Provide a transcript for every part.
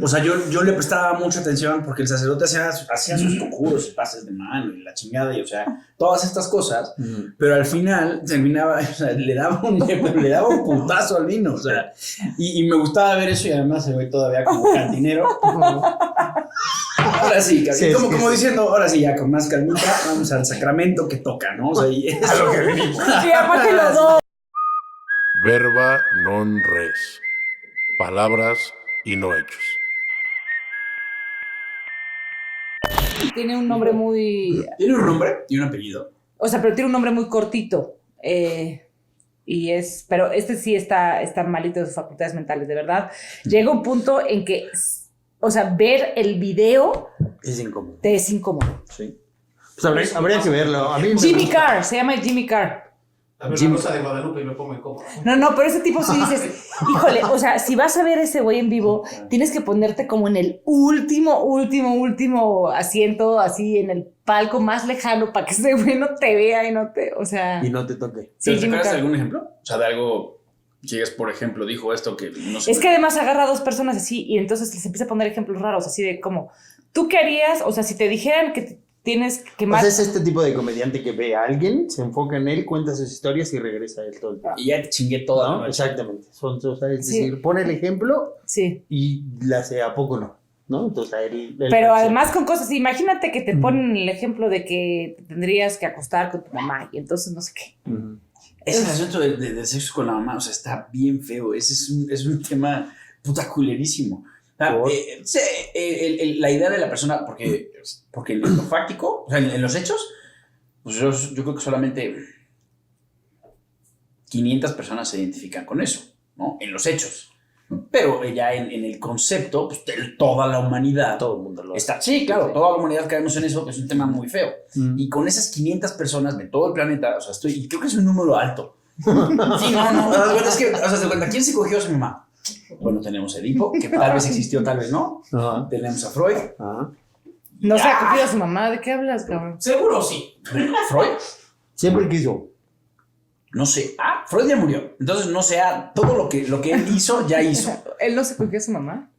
O sea, yo le prestaba mucha atención porque el sacerdote hacía sus conjuros y pases de mano y la chingada y, o sea, todas estas cosas, pero al final terminaba, o sea, le daba un putazo al vino, o sea, y me gustaba ver eso y además se ve todavía como cantinero. Ahora sí, como diciendo, ahora sí, ya con más calmita, vamos al sacramento que toca, ¿no? O sea, y eso, a lo que venimos. Sí, aparte los dos. Verba non res. Palabras y no hechos. Tiene un nombre muy... Tiene un nombre y un apellido. O sea, pero tiene un nombre muy cortito. Pero este sí está malito de sus facultades mentales, de verdad. Llega un punto en que, o sea, ver el video Es incómodo. te es incómodo. Sí. Pues habría que verlo. A mí Jimmy Carr, se llama Jimmy Carr. A ver, la Rosa de Guadalupe y me pongo incómodo. No, pero ese tipo sí dices, híjole, o sea, si vas a ver ese güey en vivo, tienes que ponerte como en el último asiento, así en el palco más lejano para que ese güey no te vea y no te, o sea... Y no te toque. Sí, ¿Te acuerdas de algún ejemplo? O sea, de algo que es, por ejemplo, dijo esto que no sé. Es que además agarra a dos personas así y entonces les empieza a poner ejemplos raros, así de como, ¿tú qué harías? O sea, si te dijeran que tienes que más... O sea, es este tipo de comediante que ve a alguien, se enfoca en él, cuenta sus historias y regresa a él todo el tiempo. Y ya te chingué todo, ¿no? Exactamente. O sea, es decir, pone el ejemplo y la hace a poco ¿no? Entonces él pero además con cosas, imagínate que te ponen el ejemplo de que te tendrías que acostar con tu mamá y entonces no sé qué. Ese asunto de sexo con la mamá, o sea, está bien feo. Ese es un tema puta culerísimo. La idea de la persona, porque en lo fáctico, o sea, en los hechos, pues yo creo que solamente 500 personas se identifican con eso, ¿no? En los hechos. Pero ya en el concepto, pues toda la humanidad. Todo el mundo lo está. Sí, claro, toda la humanidad caemos en eso, que es un tema muy feo. Y con esas 500 personas de todo el planeta, o sea, y creo que es un número alto. Sí, no, es que, o sea, se cuenta, ¿quién se cogió a su mamá? Bueno, tenemos a Edipo, que tal vez existió, tal vez no. Ajá. Tenemos a Freud. Ajá. No se ha cogido a su mamá, ¿de qué hablas, cabrón? Seguro sí. ¿Freud? Siempre quiso. No sé. Freud ya murió. Entonces, no sé, todo lo que él hizo, ya hizo. ¿Él no se cogió a su mamá?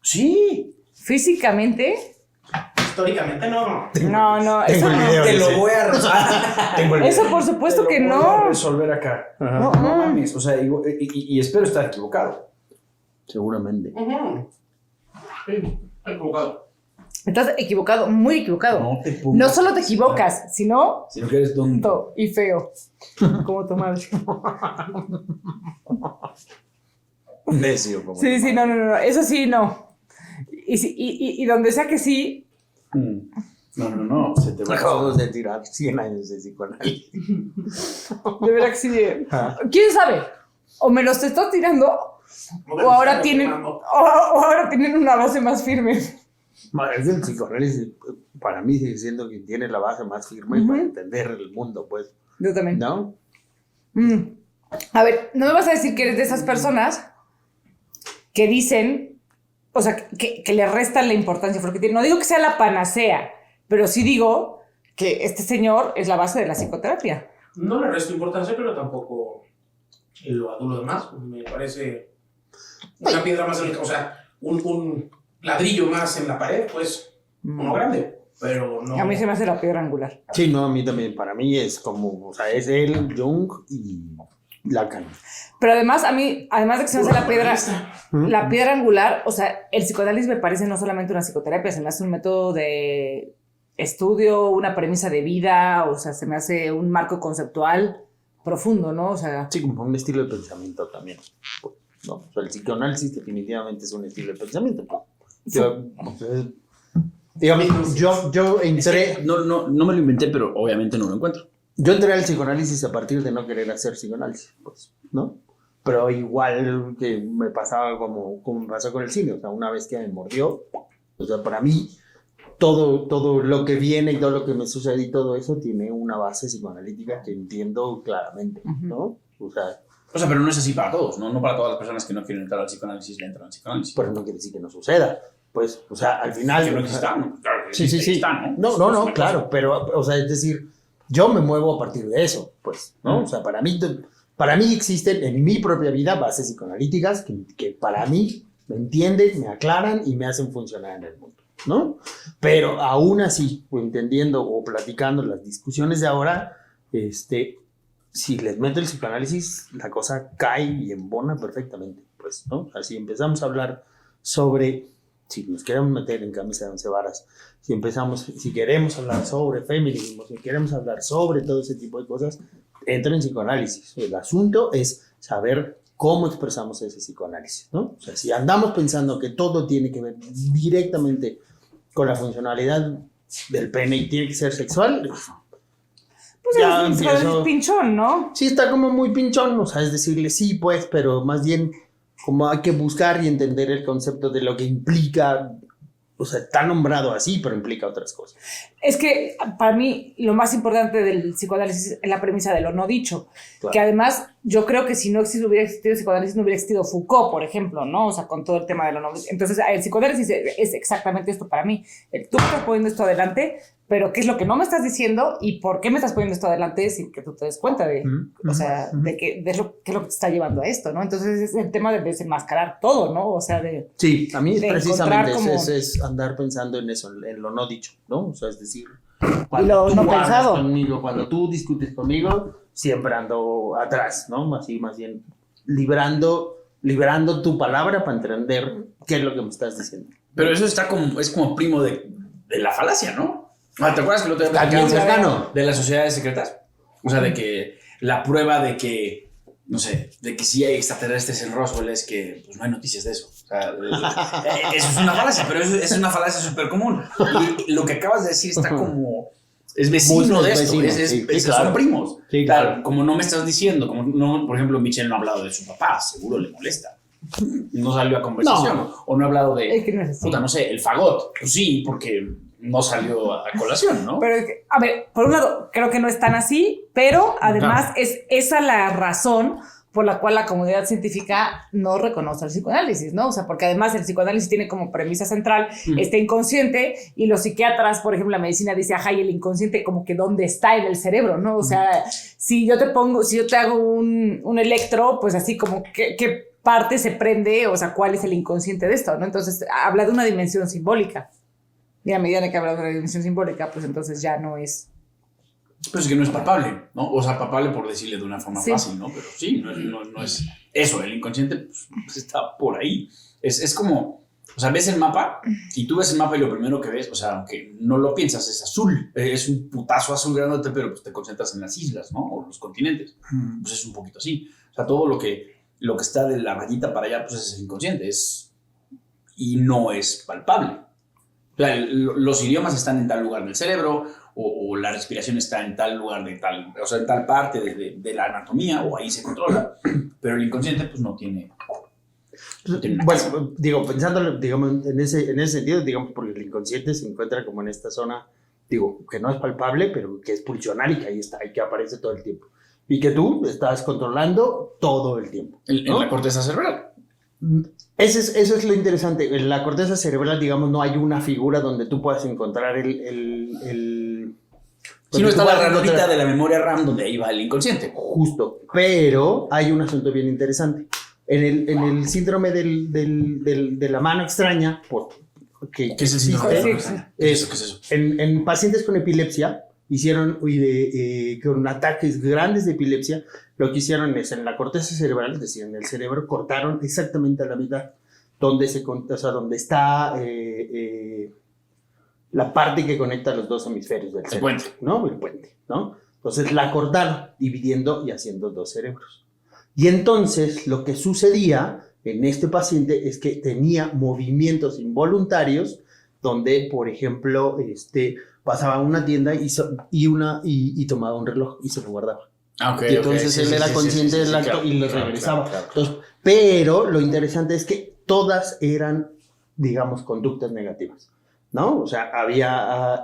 Sí. ¿Físicamente? Históricamente no. No, tengo el video. Te lo voy a resolver. Eso por supuesto que no. Voy a resolver acá. Ajá. No mames. O sea, y espero estar equivocado. Seguramente. Sí, equivocado. Estás equivocado, muy equivocado. No te pongas. No solo te equivocas, sino que eres tonto. tonto y feo. Como tu madre. Necio. Como Sí, no. Eso sí, no. Y donde sea que sí. No. Se te va Acabamos de tirar 100 años de psicoanálisis. De verdad que sí. ¿Quién sabe? O me los estás tirando, o ahora tienen una base más firme. Es el psicoanálisis, para mí sigue siendo quien tiene la base más firme para entender el mundo, pues. Yo también. ¿No? A ver, no me vas a decir que eres de esas personas que dicen, o sea, que le restan la importancia, porque no digo que sea la panacea, pero sí digo que este señor es la base de la psicoterapia. No le resto importancia, pero tampoco lo adulo de más. Me parece una piedra más, o sea, un ladrillo más en la pared, pues, uno grande, pero no. A mí se me hace la piedra angular. Sí, no, a mí también. Para mí es como, o sea, es él, Jung y Lacan. Pero además, además de que se me hace la piedra angular, o sea, el psicoanálisis me parece no solamente una psicoterapia, se me hace un método de estudio, una premisa de vida, o sea, se me hace un marco conceptual profundo, ¿no? O sea... Sí, como un estilo de pensamiento también. ¿No? O sea, el psicoanálisis definitivamente es un estilo de pensamiento. Yo entré... No me lo inventé, pero obviamente no lo encuentro. Yo entré al psicoanálisis a partir de no querer hacer psicoanálisis, pues, ¿no? Pero igual que me pasaba como me pasó con el cine, o sea, una vez que me mordió, o sea, para mí todo lo que viene y todo lo que me sucede y todo eso tiene una base psicoanalítica que entiendo claramente, ¿no? O sea, pero no es así para todos, ¿no? No para todas las personas que no quieren entrar al psicoanálisis le entran al psicoanálisis. Pero no quiere decir que no suceda. Pues, o sea, al final... Que no exista, ¿no? Claro que sí. Exista, ¿no? No, claro, pero, o sea, es decir, yo me muevo a partir de eso, pues, ¿no? O sea, para mí existen en mi propia vida bases psicoanalíticas que para mí me entienden, me aclaran y me hacen funcionar en el mundo, ¿no? Pero aún así, entendiendo o platicando las discusiones de ahora, si les meto el psicoanálisis, la cosa cae y embona perfectamente, pues, ¿no? Así empezamos a hablar sobre, si nos queremos meter en camisa de 11 varas, si queremos hablar sobre feminismo, si queremos hablar sobre todo ese tipo de cosas, entra en psicoanálisis. El asunto es saber cómo expresamos ese psicoanálisis, ¿no? O sea, si andamos pensando que todo tiene que ver directamente con la funcionalidad del pene y tiene que ser sexual, pues ya es pinchón, ¿no? Sí, está como muy pinchón, o sea, es decirle sí, pues, pero más bien como hay que buscar y entender el concepto de lo que implica, o sea, está nombrado así, pero implica otras cosas. Es que para mí lo más importante del psicoanálisis es la premisa de lo no dicho, claro. Que además yo creo que si no hubiera existido psicoanálisis no hubiera existido Foucault, por ejemplo, ¿no? O sea, con todo el tema de lo no dicho. Entonces el psicoanálisis es exactamente esto para mí. Tú me estás poniendo esto adelante, pero ¿qué es lo que no me estás diciendo y por qué me estás poniendo esto adelante sin que tú te des cuenta de, o sea, de qué es lo que te está llevando a esto, ¿no? Entonces es el tema de desenmascarar todo, ¿no? O sea, de... Sí, a mí precisamente es andar pensando en eso, en lo no dicho, ¿no? O sea, es decir, cuando tú hablas conmigo, cuando tú discutes conmigo, siempre ando atrás, ¿no? Así, más bien, liberando tu palabra para entender qué es lo que me estás diciendo. Pero eso es como primo de la falacia, ¿no? ¿Te acuerdas que lo tenía también cercano de las sociedades secretas? O sea, de que la prueba de que, no sé, de que sí hay extraterrestres en Roswell es que pues no hay noticias de eso. O sea, eso es una falacia, pero es una falacia súper común. Y lo que acabas de decir está como... Es vecino de esto, claro. Son primos. Sí, claro. Como no me estás diciendo, como no, por ejemplo, Michelle no ha hablado de su papá, seguro le molesta. No salió a conversación. No. O no ha hablado de, es que no, es así. No sé, el fagot. Pues sí, porque no salió a colación, ¿no? Pero, a ver, por un lado, creo que no es tan así, pero además es esa la razón por la cual la comunidad científica no reconoce el psicoanálisis, ¿no? O sea, porque además el psicoanálisis tiene como premisa central este inconsciente y los psiquiatras, por ejemplo, la medicina dice, ajá, y el inconsciente como que dónde está en el cerebro, ¿no? O sea, si yo te hago un electro, pues así como qué parte se prende, o sea, cuál es el inconsciente de esto, ¿no? Entonces, habla de una dimensión simbólica. Y a medida que habla de una dimensión simbólica, pues entonces ya no es... Pues es que no es palpable, ¿no? O sea, palpable por decirle de una forma fácil, ¿no? Pero sí, no es eso, el inconsciente pues está por ahí. Es como, o sea, ves el mapa y tú ves el mapa y lo primero que ves, o sea, aunque no lo piensas, es azul. Es un putazo azul grandote, pero pues te concentras en las islas, ¿no? O los continentes. Pues es un poquito así. O sea, todo lo que está de la rayita para allá, pues es el inconsciente. Y no es palpable. O sea, los idiomas están en tal lugar del cerebro, o la respiración está en tal lugar o sea, en tal parte de la anatomía, o ahí se controla, pero el inconsciente pues no tiene bueno, digo, pensándolo, digamos, en ese sentido, digamos, porque el inconsciente se encuentra como en esta zona, digo, que no es palpable, pero que es pulsional y que ahí está, y que aparece todo el tiempo, y que tú estás controlando todo el tiempo, ¿no? En la corteza cerebral. Eso es lo interesante. En la corteza cerebral, digamos, no hay una figura donde tú puedas encontrar si no está la ranurita de la memoria RAM donde ahí va el inconsciente. Justo. Pero hay un asunto bien interesante. En el síndrome de la mano extraña, ¿qué es el síndrome de la mano extraña? ¿Qué es eso? En pacientes con epilepsia, con ataques grandes de epilepsia, lo que hicieron es en la corteza cerebral, es decir, en el cerebro, cortaron exactamente a la mitad, donde está la parte que conecta los dos hemisferios del cerebro. Puente. ¿No? El puente, ¿no? Entonces la cortaron, dividiendo y haciendo dos cerebros. Y entonces lo que sucedía en este paciente es que tenía movimientos involuntarios donde, por ejemplo, pasaba a una tienda y tomaba un reloj y se lo guardaba. Okay, y entonces él era consciente del acto y lo regresaba. Claro. Entonces, pero lo interesante es que todas eran, digamos, conductas negativas, ¿no? O sea, había,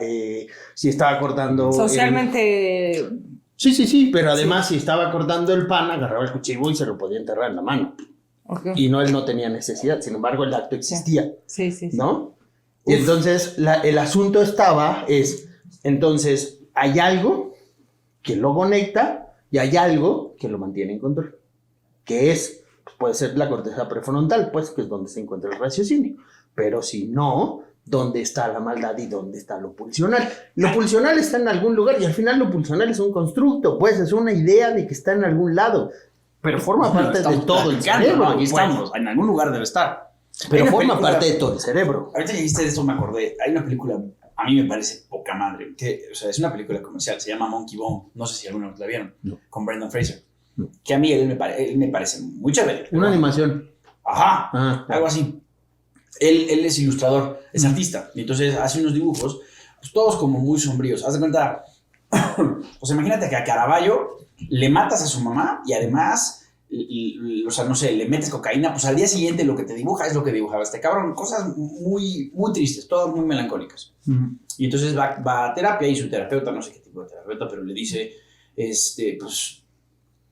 si estaba cortando... Socialmente... Sí, pero además si estaba cortando el pan, agarraba el cuchillo y se lo podía enterrar en la mano. Okay. Y él no tenía necesidad, sin embargo el acto existía. Sí. ¿No? Y entonces el asunto entonces hay algo que lo conecta y hay algo que lo mantiene en control, que es puede ser la corteza prefrontal, pues, que es donde se encuentra el raciocinio. Pero si no, ¿dónde está la maldad y dónde está lo pulsional? Lo pulsional está en algún lugar y al final lo pulsional es un constructo, pues, es una idea de que está en algún lado. Pero forma parte de todo el cerebro. ¿no? Aquí pues. estamos, en algún lugar debe estar. Pero Hay una forma película- parte de todo el cerebro. Ahorita que dijiste eso me acordé. Hay una película, a mí me parece poca madre, que, o sea, es una película comercial, se llama Monkey Bone. No sé si alguna vez la vieron. No. Con Brendan Fraser. No. Que a mí él me parece muy chévere. Una animación. Ajá, Ah, algo así. Él es ilustrador, es artista, y entonces hace unos dibujos, pues todos como muy sombríos. Haz de cuenta, pues imagínate que a Caravaggio le matas a su mamá y además, o sea, no sé, le metes cocaína, pues al día siguiente lo que te dibuja es lo que dibujaba este cabrón. Cosas muy, muy tristes, todas muy melancólicas. Y entonces va a terapia y su terapeuta, no sé qué tipo de terapeuta, pero le dice, pues,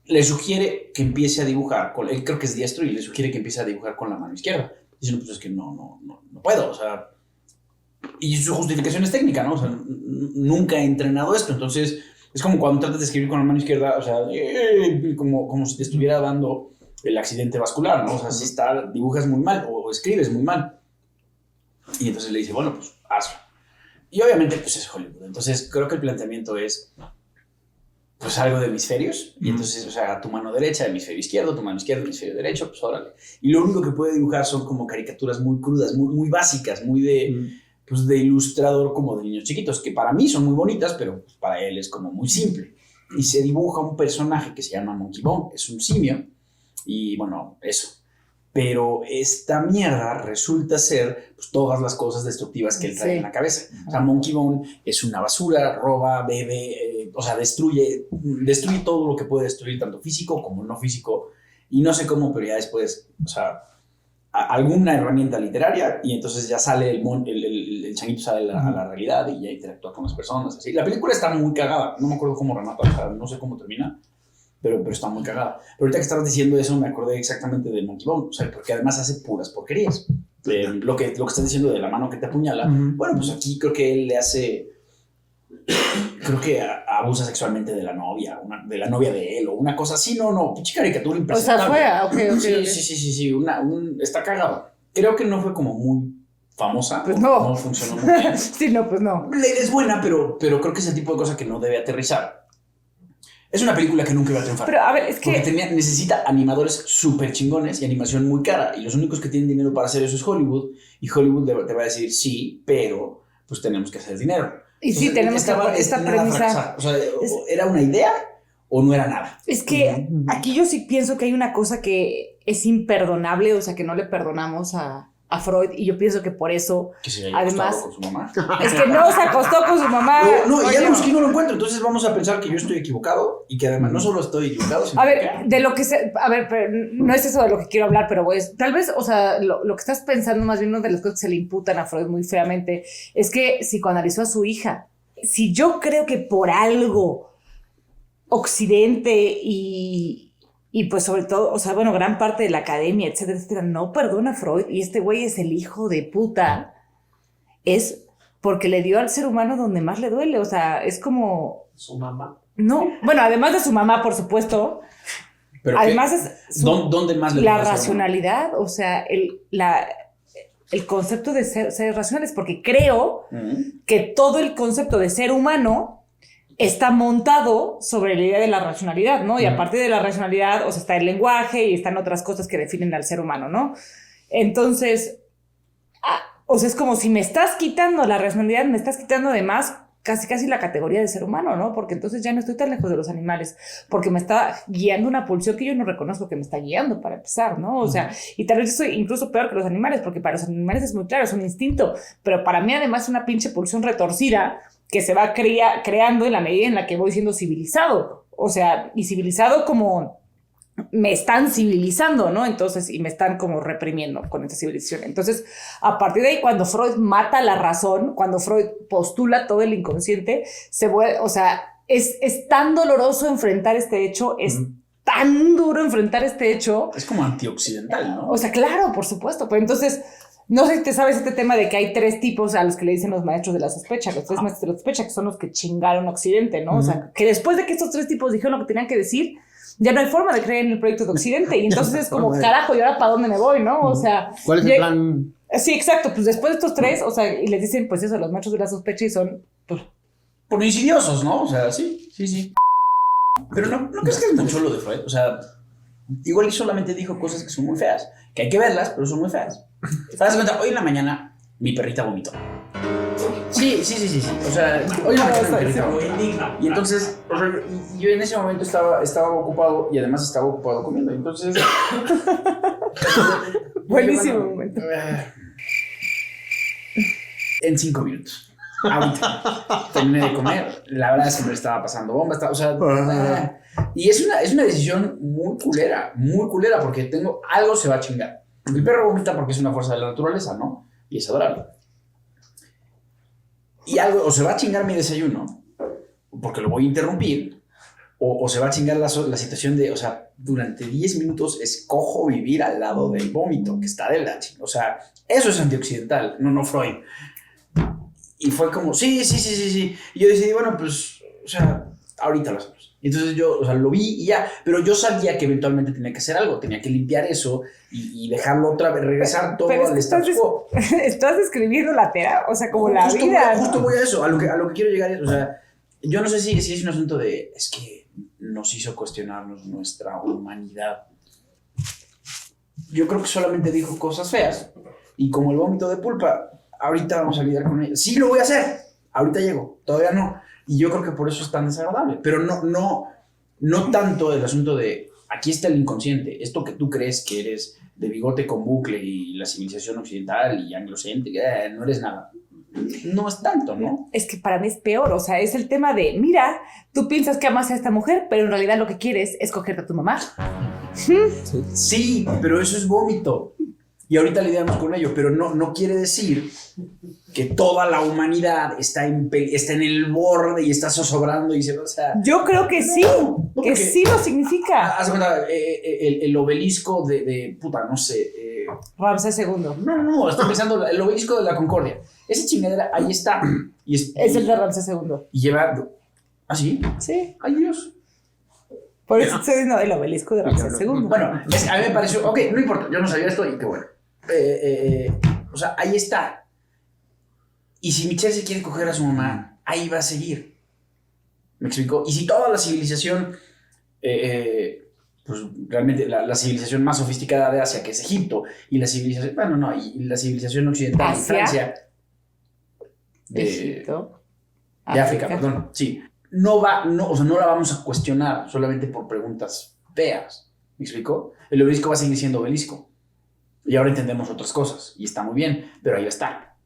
le sugiere que empiece a dibujar, él creo que es diestro y le sugiere que empiece a dibujar con la mano izquierda. Dice, no, pues es que no puedo, o sea, y su justificación es técnica, ¿no? O sea, nunca he entrenado esto, entonces es como cuando tratas de escribir con la mano izquierda, o sea, como si te estuviera dando el accidente vascular, ¿no? O sea, si dibujas muy mal o escribes muy mal. Y entonces le dice, bueno, pues hazlo. Y obviamente, pues es Hollywood. Entonces creo que el planteamiento es, pues algo de hemisferios. Y entonces, o sea, tu mano derecha, hemisferio izquierdo, tu mano izquierda, hemisferio derecho, pues órale. Y lo único que puede dibujar son como caricaturas muy crudas, muy básicas, muy pues de ilustrador como de niños chiquitos, que para mí son muy bonitas, pero pues para él es como muy simple. Y se dibuja un personaje que se llama Monkey Bone, es un simio, y bueno, eso. Pero esta mierda resulta ser pues, todas las cosas destructivas que él trae en la cabeza. O sea, Monkey Bone es una basura, roba, bebe, o sea, destruye todo lo que puede destruir, tanto físico como no físico. Y no sé cómo, pero ya después, o sea, alguna herramienta literaria y entonces ya sale el changuito sale a la realidad y ya interactúa con las personas. Así. La película está muy cagada. No me acuerdo cómo remata, o sea, no sé cómo termina. Pero está muy cagada. Pero ahorita que estabas diciendo eso me acordé exactamente de Monkey Bone, o sea, porque además hace puras porquerías. Lo que estás diciendo de la mano que te apuñala, bueno, pues aquí creo que él le hace, creo que abusa sexualmente de la novia de él, o una cosa así, pinche caricatura impresentable. O sea, fue, ok. Sí, está cagado. Creo que no fue como muy famosa, pues no funcionó muy bien. sí, no, pues no. La idea es buena, pero creo que es el tipo de cosa que no debe aterrizar. Es una película que nunca iba a triunfar. Pero a ver, es que porque necesita animadores súper chingones y animación muy cara. Y los únicos que tienen dinero para hacer eso es Hollywood. Y Hollywood te va a decir, sí, pero pues tenemos que hacer dinero. Y sí, tenemos que esta premisa. O sea, ¿era una idea o no era nada? Es que aquí yo sí pienso que hay una cosa que es imperdonable, o sea, que no le perdonamos a Freud, y yo pienso que por eso, que se haya además, acostado con su mamá. es que no se acostó con su mamá. No, ya no lo encuentro, entonces vamos a pensar que yo estoy equivocado y que además no solo estoy equivocado, sino a ver, pero no es eso de lo que quiero hablar, pero tal vez, o sea, lo que estás pensando más bien, una de las cosas que se le imputan a Freud muy feamente, es que psicoanalizó a su hija. Si yo creo que por algo Occidente y pues sobre todo, o sea, bueno, gran parte de la academia, etcétera, no perdona a Freud, y este güey es el hijo de puta, es porque le dio al ser humano donde más le duele, o sea, es como... Su mamá. No, bueno, además de su mamá, por supuesto, pero además es ¿dónde más le la duele a su racionalidad, o sea, el concepto de ser racionales, porque creo que todo el concepto de ser humano está montado sobre la idea de la racionalidad, ¿no? Y a partir de la racionalidad, o sea, está el lenguaje y están otras cosas que definen al ser humano, ¿no? Entonces, o sea, es como si me estás quitando la racionalidad, me estás quitando además casi la categoría de ser humano, ¿no? Porque entonces ya no estoy tan lejos de los animales, porque me está guiando una pulsión que yo no reconozco que me está guiando, para empezar, ¿no? O sea, y tal vez yo soy incluso peor que los animales, porque para los animales es muy claro, es un instinto, pero para mí además es una pinche pulsión retorcida que se va creando en la medida en la que voy siendo civilizado, o sea, y civilizado como me están civilizando, ¿no? Entonces, y me están como reprimiendo con esta civilización. Entonces, a partir de ahí, cuando Freud mata la razón, cuando Freud postula todo el inconsciente, o sea, es tan doloroso enfrentar este hecho, es tan duro enfrentar este hecho. Es como antioccidental, ¿no? O sea, claro, por supuesto, pero entonces... No sé si te sabes este tema de que hay 3 tipos a los que le dicen los maestros de la sospecha, los 3 maestros de la sospecha, que son los que chingaron Occidente, ¿no? O sea, que después de que estos 3 tipos dijeron lo que tenían que decir, ya no hay forma de creer en el proyecto de Occidente. Y entonces es como, carajo, ¿y ahora para dónde me voy, no? O sea... ¿Cuál es el plan? Sí, exacto. Pues después de estos 3, o sea, y les dicen, pues eso, los machos de la sospecha y son, pues... Por insidiosos, ¿no? O sea, sí. Pero no crees que es mucho lo de Freud. O sea, igual y solamente dijo cosas que son muy feas. Que hay que verlas, pero son muy feas. ¿Te das cuenta? Hoy en la mañana, mi perrita vomitó. Sí. O sea, hoy en la mañana mi perrita vomitó. Y entonces, o sea, yo en ese momento estaba ocupado y además estaba ocupado comiendo. Entonces... Buenísimo momento. En 5 minutos. Ahorita. Terminé de comer. La verdad es que me estaba pasando bomba. O sea, y es una decisión muy culera, porque algo se va a chingar. El perro vomita porque es una fuerza de la naturaleza, ¿no? Y es adorable. Y algo, o se va a chingar mi desayuno, porque lo voy a interrumpir, o se va a chingar la situación de, o sea, durante 10 minutos escojo vivir al lado del vómito, que está de la chingada. O sea, eso es antioccidental, no Freud. Y fue como, sí. Y yo decidí, bueno, pues, o sea, ahorita lo hacemos. Y entonces yo, o sea, lo vi y ya. Pero yo sabía que eventualmente tenía que hacer algo. Tenía que limpiar eso y dejarlo otra vez, regresar todo al status quo. Estás describiendo la terapia, o sea, como la vida. Justo voy a eso. A lo que quiero llegar es, o sea, yo no sé si es un asunto de, es que nos hizo cuestionarnos nuestra humanidad. Yo creo que solamente dijo cosas feas. Y como el vómito de pulpa, ahorita vamos a lidiar con ello. Sí, lo voy a hacer. Ahorita llego. Todavía no. Y yo creo que por eso es tan desagradable. Pero no tanto el asunto de, aquí está el inconsciente. Esto que tú crees que eres de bigote con bucle y la civilización occidental y anglocéntrica, no eres nada. No es tanto, ¿no? Es que para mí es peor. O sea, es el tema de, mira, tú piensas que amas a esta mujer, pero en realidad lo que quieres es cogerte a tu mamá. Sí, pero eso es vómito. Y ahorita lidiamos con ello, pero no quiere decir que toda la humanidad está en el borde y está zozobrando y se, o sea... Yo creo que sí, que sí lo significa. Haz cuenta, el obelisco de puta, no sé... Ramsés II. No, estoy pensando el obelisco de la Concordia. Esa chingadera, ahí está. Es el de Ramsés II. Y lleva... ¿Ah, sí? Sí. Ay, Dios. Por eso estoy diciendo el obelisco de Ramsés II. Bueno, a mí me pareció... Ok, no importa, yo no sabía esto y qué bueno. O sea, ahí está. Y si Michelle se quiere coger a su mamá, ahí va a seguir. ¿Me explico? Y si toda la civilización, pues realmente la civilización más sofisticada de Asia, que es Egipto, y la civilización, y la civilización occidental de Francia, Egipto, de África, perdón, sí, no la vamos a cuestionar solamente por preguntas feas. ¿Me explico? El obelisco va a seguir siendo obelisco. Y ahora entendemos otras cosas. Y está muy bien, pero ahí está.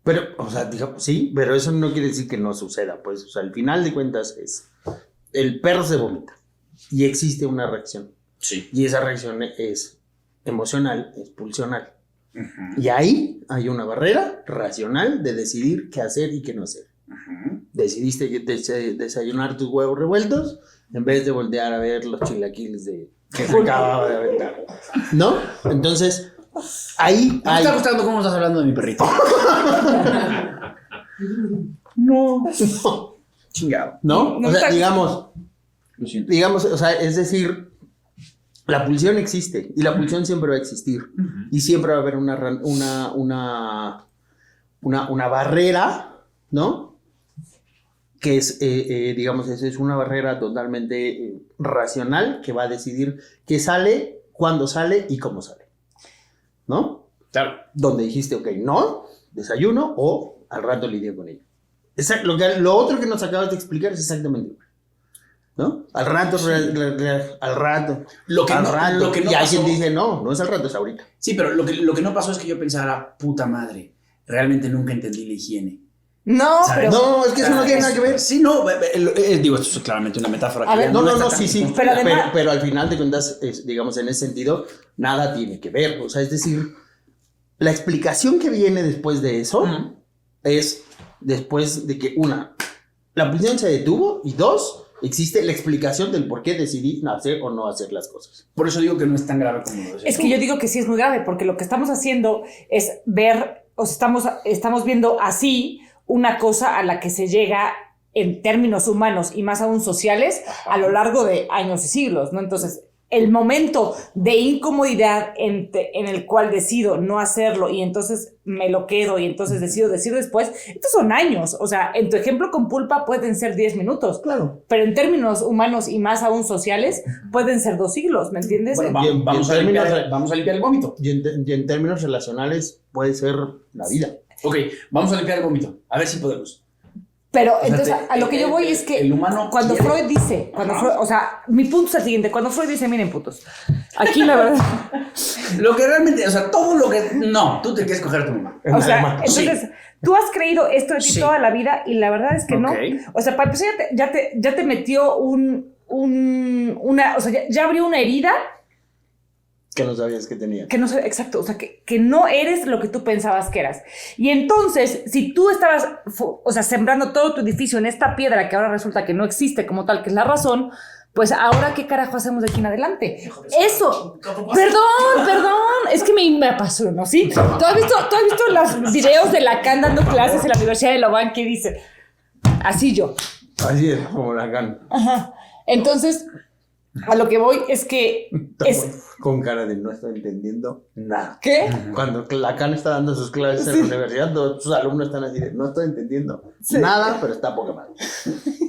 Pero, o sea, digamos, sí, pero eso no quiere decir que no suceda. Pues, o sea, al final de cuentas es... El perro se vomita. Y existe una reacción. Sí. Y esa reacción es emocional, es pulsional. Uh-huh. Y ahí hay una barrera racional de decidir qué hacer y qué no hacer. Uh-huh. Decidiste desayunar tus huevos revueltos en vez de voltear a ver los chilaquiles que se acababa de aventar, ¿no? Entonces, ahí ¿Me está gustando cómo estás hablando de mi perrito? No. Chingado. ¿No? No O sea, está- digamos, o sea, es decir, la pulsión existe y la pulsión siempre va a existir. Uh-huh. Y siempre va a haber una barrera, ¿no? Que es, digamos, es una barrera totalmente racional que va a decidir qué sale, cuándo sale y cómo sale, ¿no? Claro. Donde dijiste, ok, no, desayuno o al rato lidio con ello. Lo otro que nos acabas de explicar es exactamente igual, ¿no? Al rato, al rato, Lo que al no- rato. lo que no y alguien pasó- dice, no es al rato, es ahorita. Sí, pero lo que no pasó es que yo pensara, puta madre, realmente nunca entendí la higiene. No, ¿Sabes? pero... No, es que eso no tiene nada que ver. Sí, no, digo, esto es claramente una metáfora. A que ver, ya No, está tan sí, construida. Pero además- pero al final de cuentas, digamos, en ese sentido, nada tiene que ver. O sea, es decir, la explicación que viene después de eso Ujú. es después de que, una, la pulsión se detuvo y dos, existe la explicación del por qué decidí hacer o no hacer las cosas. Por eso digo que no es tan grave como lo decías. Es que yo digo que sí es muy grave, porque lo que estamos haciendo es ver, o sea, estamos viendo así una cosa a la que se llega en términos humanos y más aún sociales a lo largo de años y siglos, ¿no? Entonces, el momento de incomodidad en el cual decido no hacerlo y entonces me lo quedo y entonces decido decir después, estos son años. O sea, en tu ejemplo con Pulpa pueden ser 10 minutos. Claro. Pero en términos humanos y más aún sociales pueden ser 2 siglos, ¿me entiendes? Bueno, vamos a limpiar el vómito. Y en términos relacionales puede ser la vida. Ok, vamos a limpiar el vómito. A ver si podemos. Pero sea, entonces a lo que yo voy es que el humano cuando quiere. Freud dice, o sea, mi punto es el siguiente, cuando Freud dice, miren putos, aquí la verdad, Lo que realmente, o sea, todo lo que... No, tú te quieres coger a tu mamá. o sea, entonces tú has creído esto de ti Sí. toda la vida y la verdad es que no. O sea, para empezar ya te metió una, o sea, ya abrió una herida Que no sabías que tenía. que no sé, exacto, o sea, que no eres lo que tú pensabas que eras. Y entonces, si tú estabas, o sea, sembrando todo tu edificio en esta piedra que ahora resulta que no existe como tal, que es la razón, pues ahora, ¿qué carajo hacemos de aquí en adelante? Eso, perdón, es que me apasionó, ¿sí? ¿Tú has visto los videos de Lacan dando clases en la Universidad de Louvain que dice, así yo? Así es, como Lacan. Ajá. Entonces, a lo que voy es que Con cara de no estoy entendiendo nada. ¿Qué? Cuando Lacan está dando sus clases en la universidad, todos sus alumnos están así de no estoy entendiendo nada, pero está poca madre.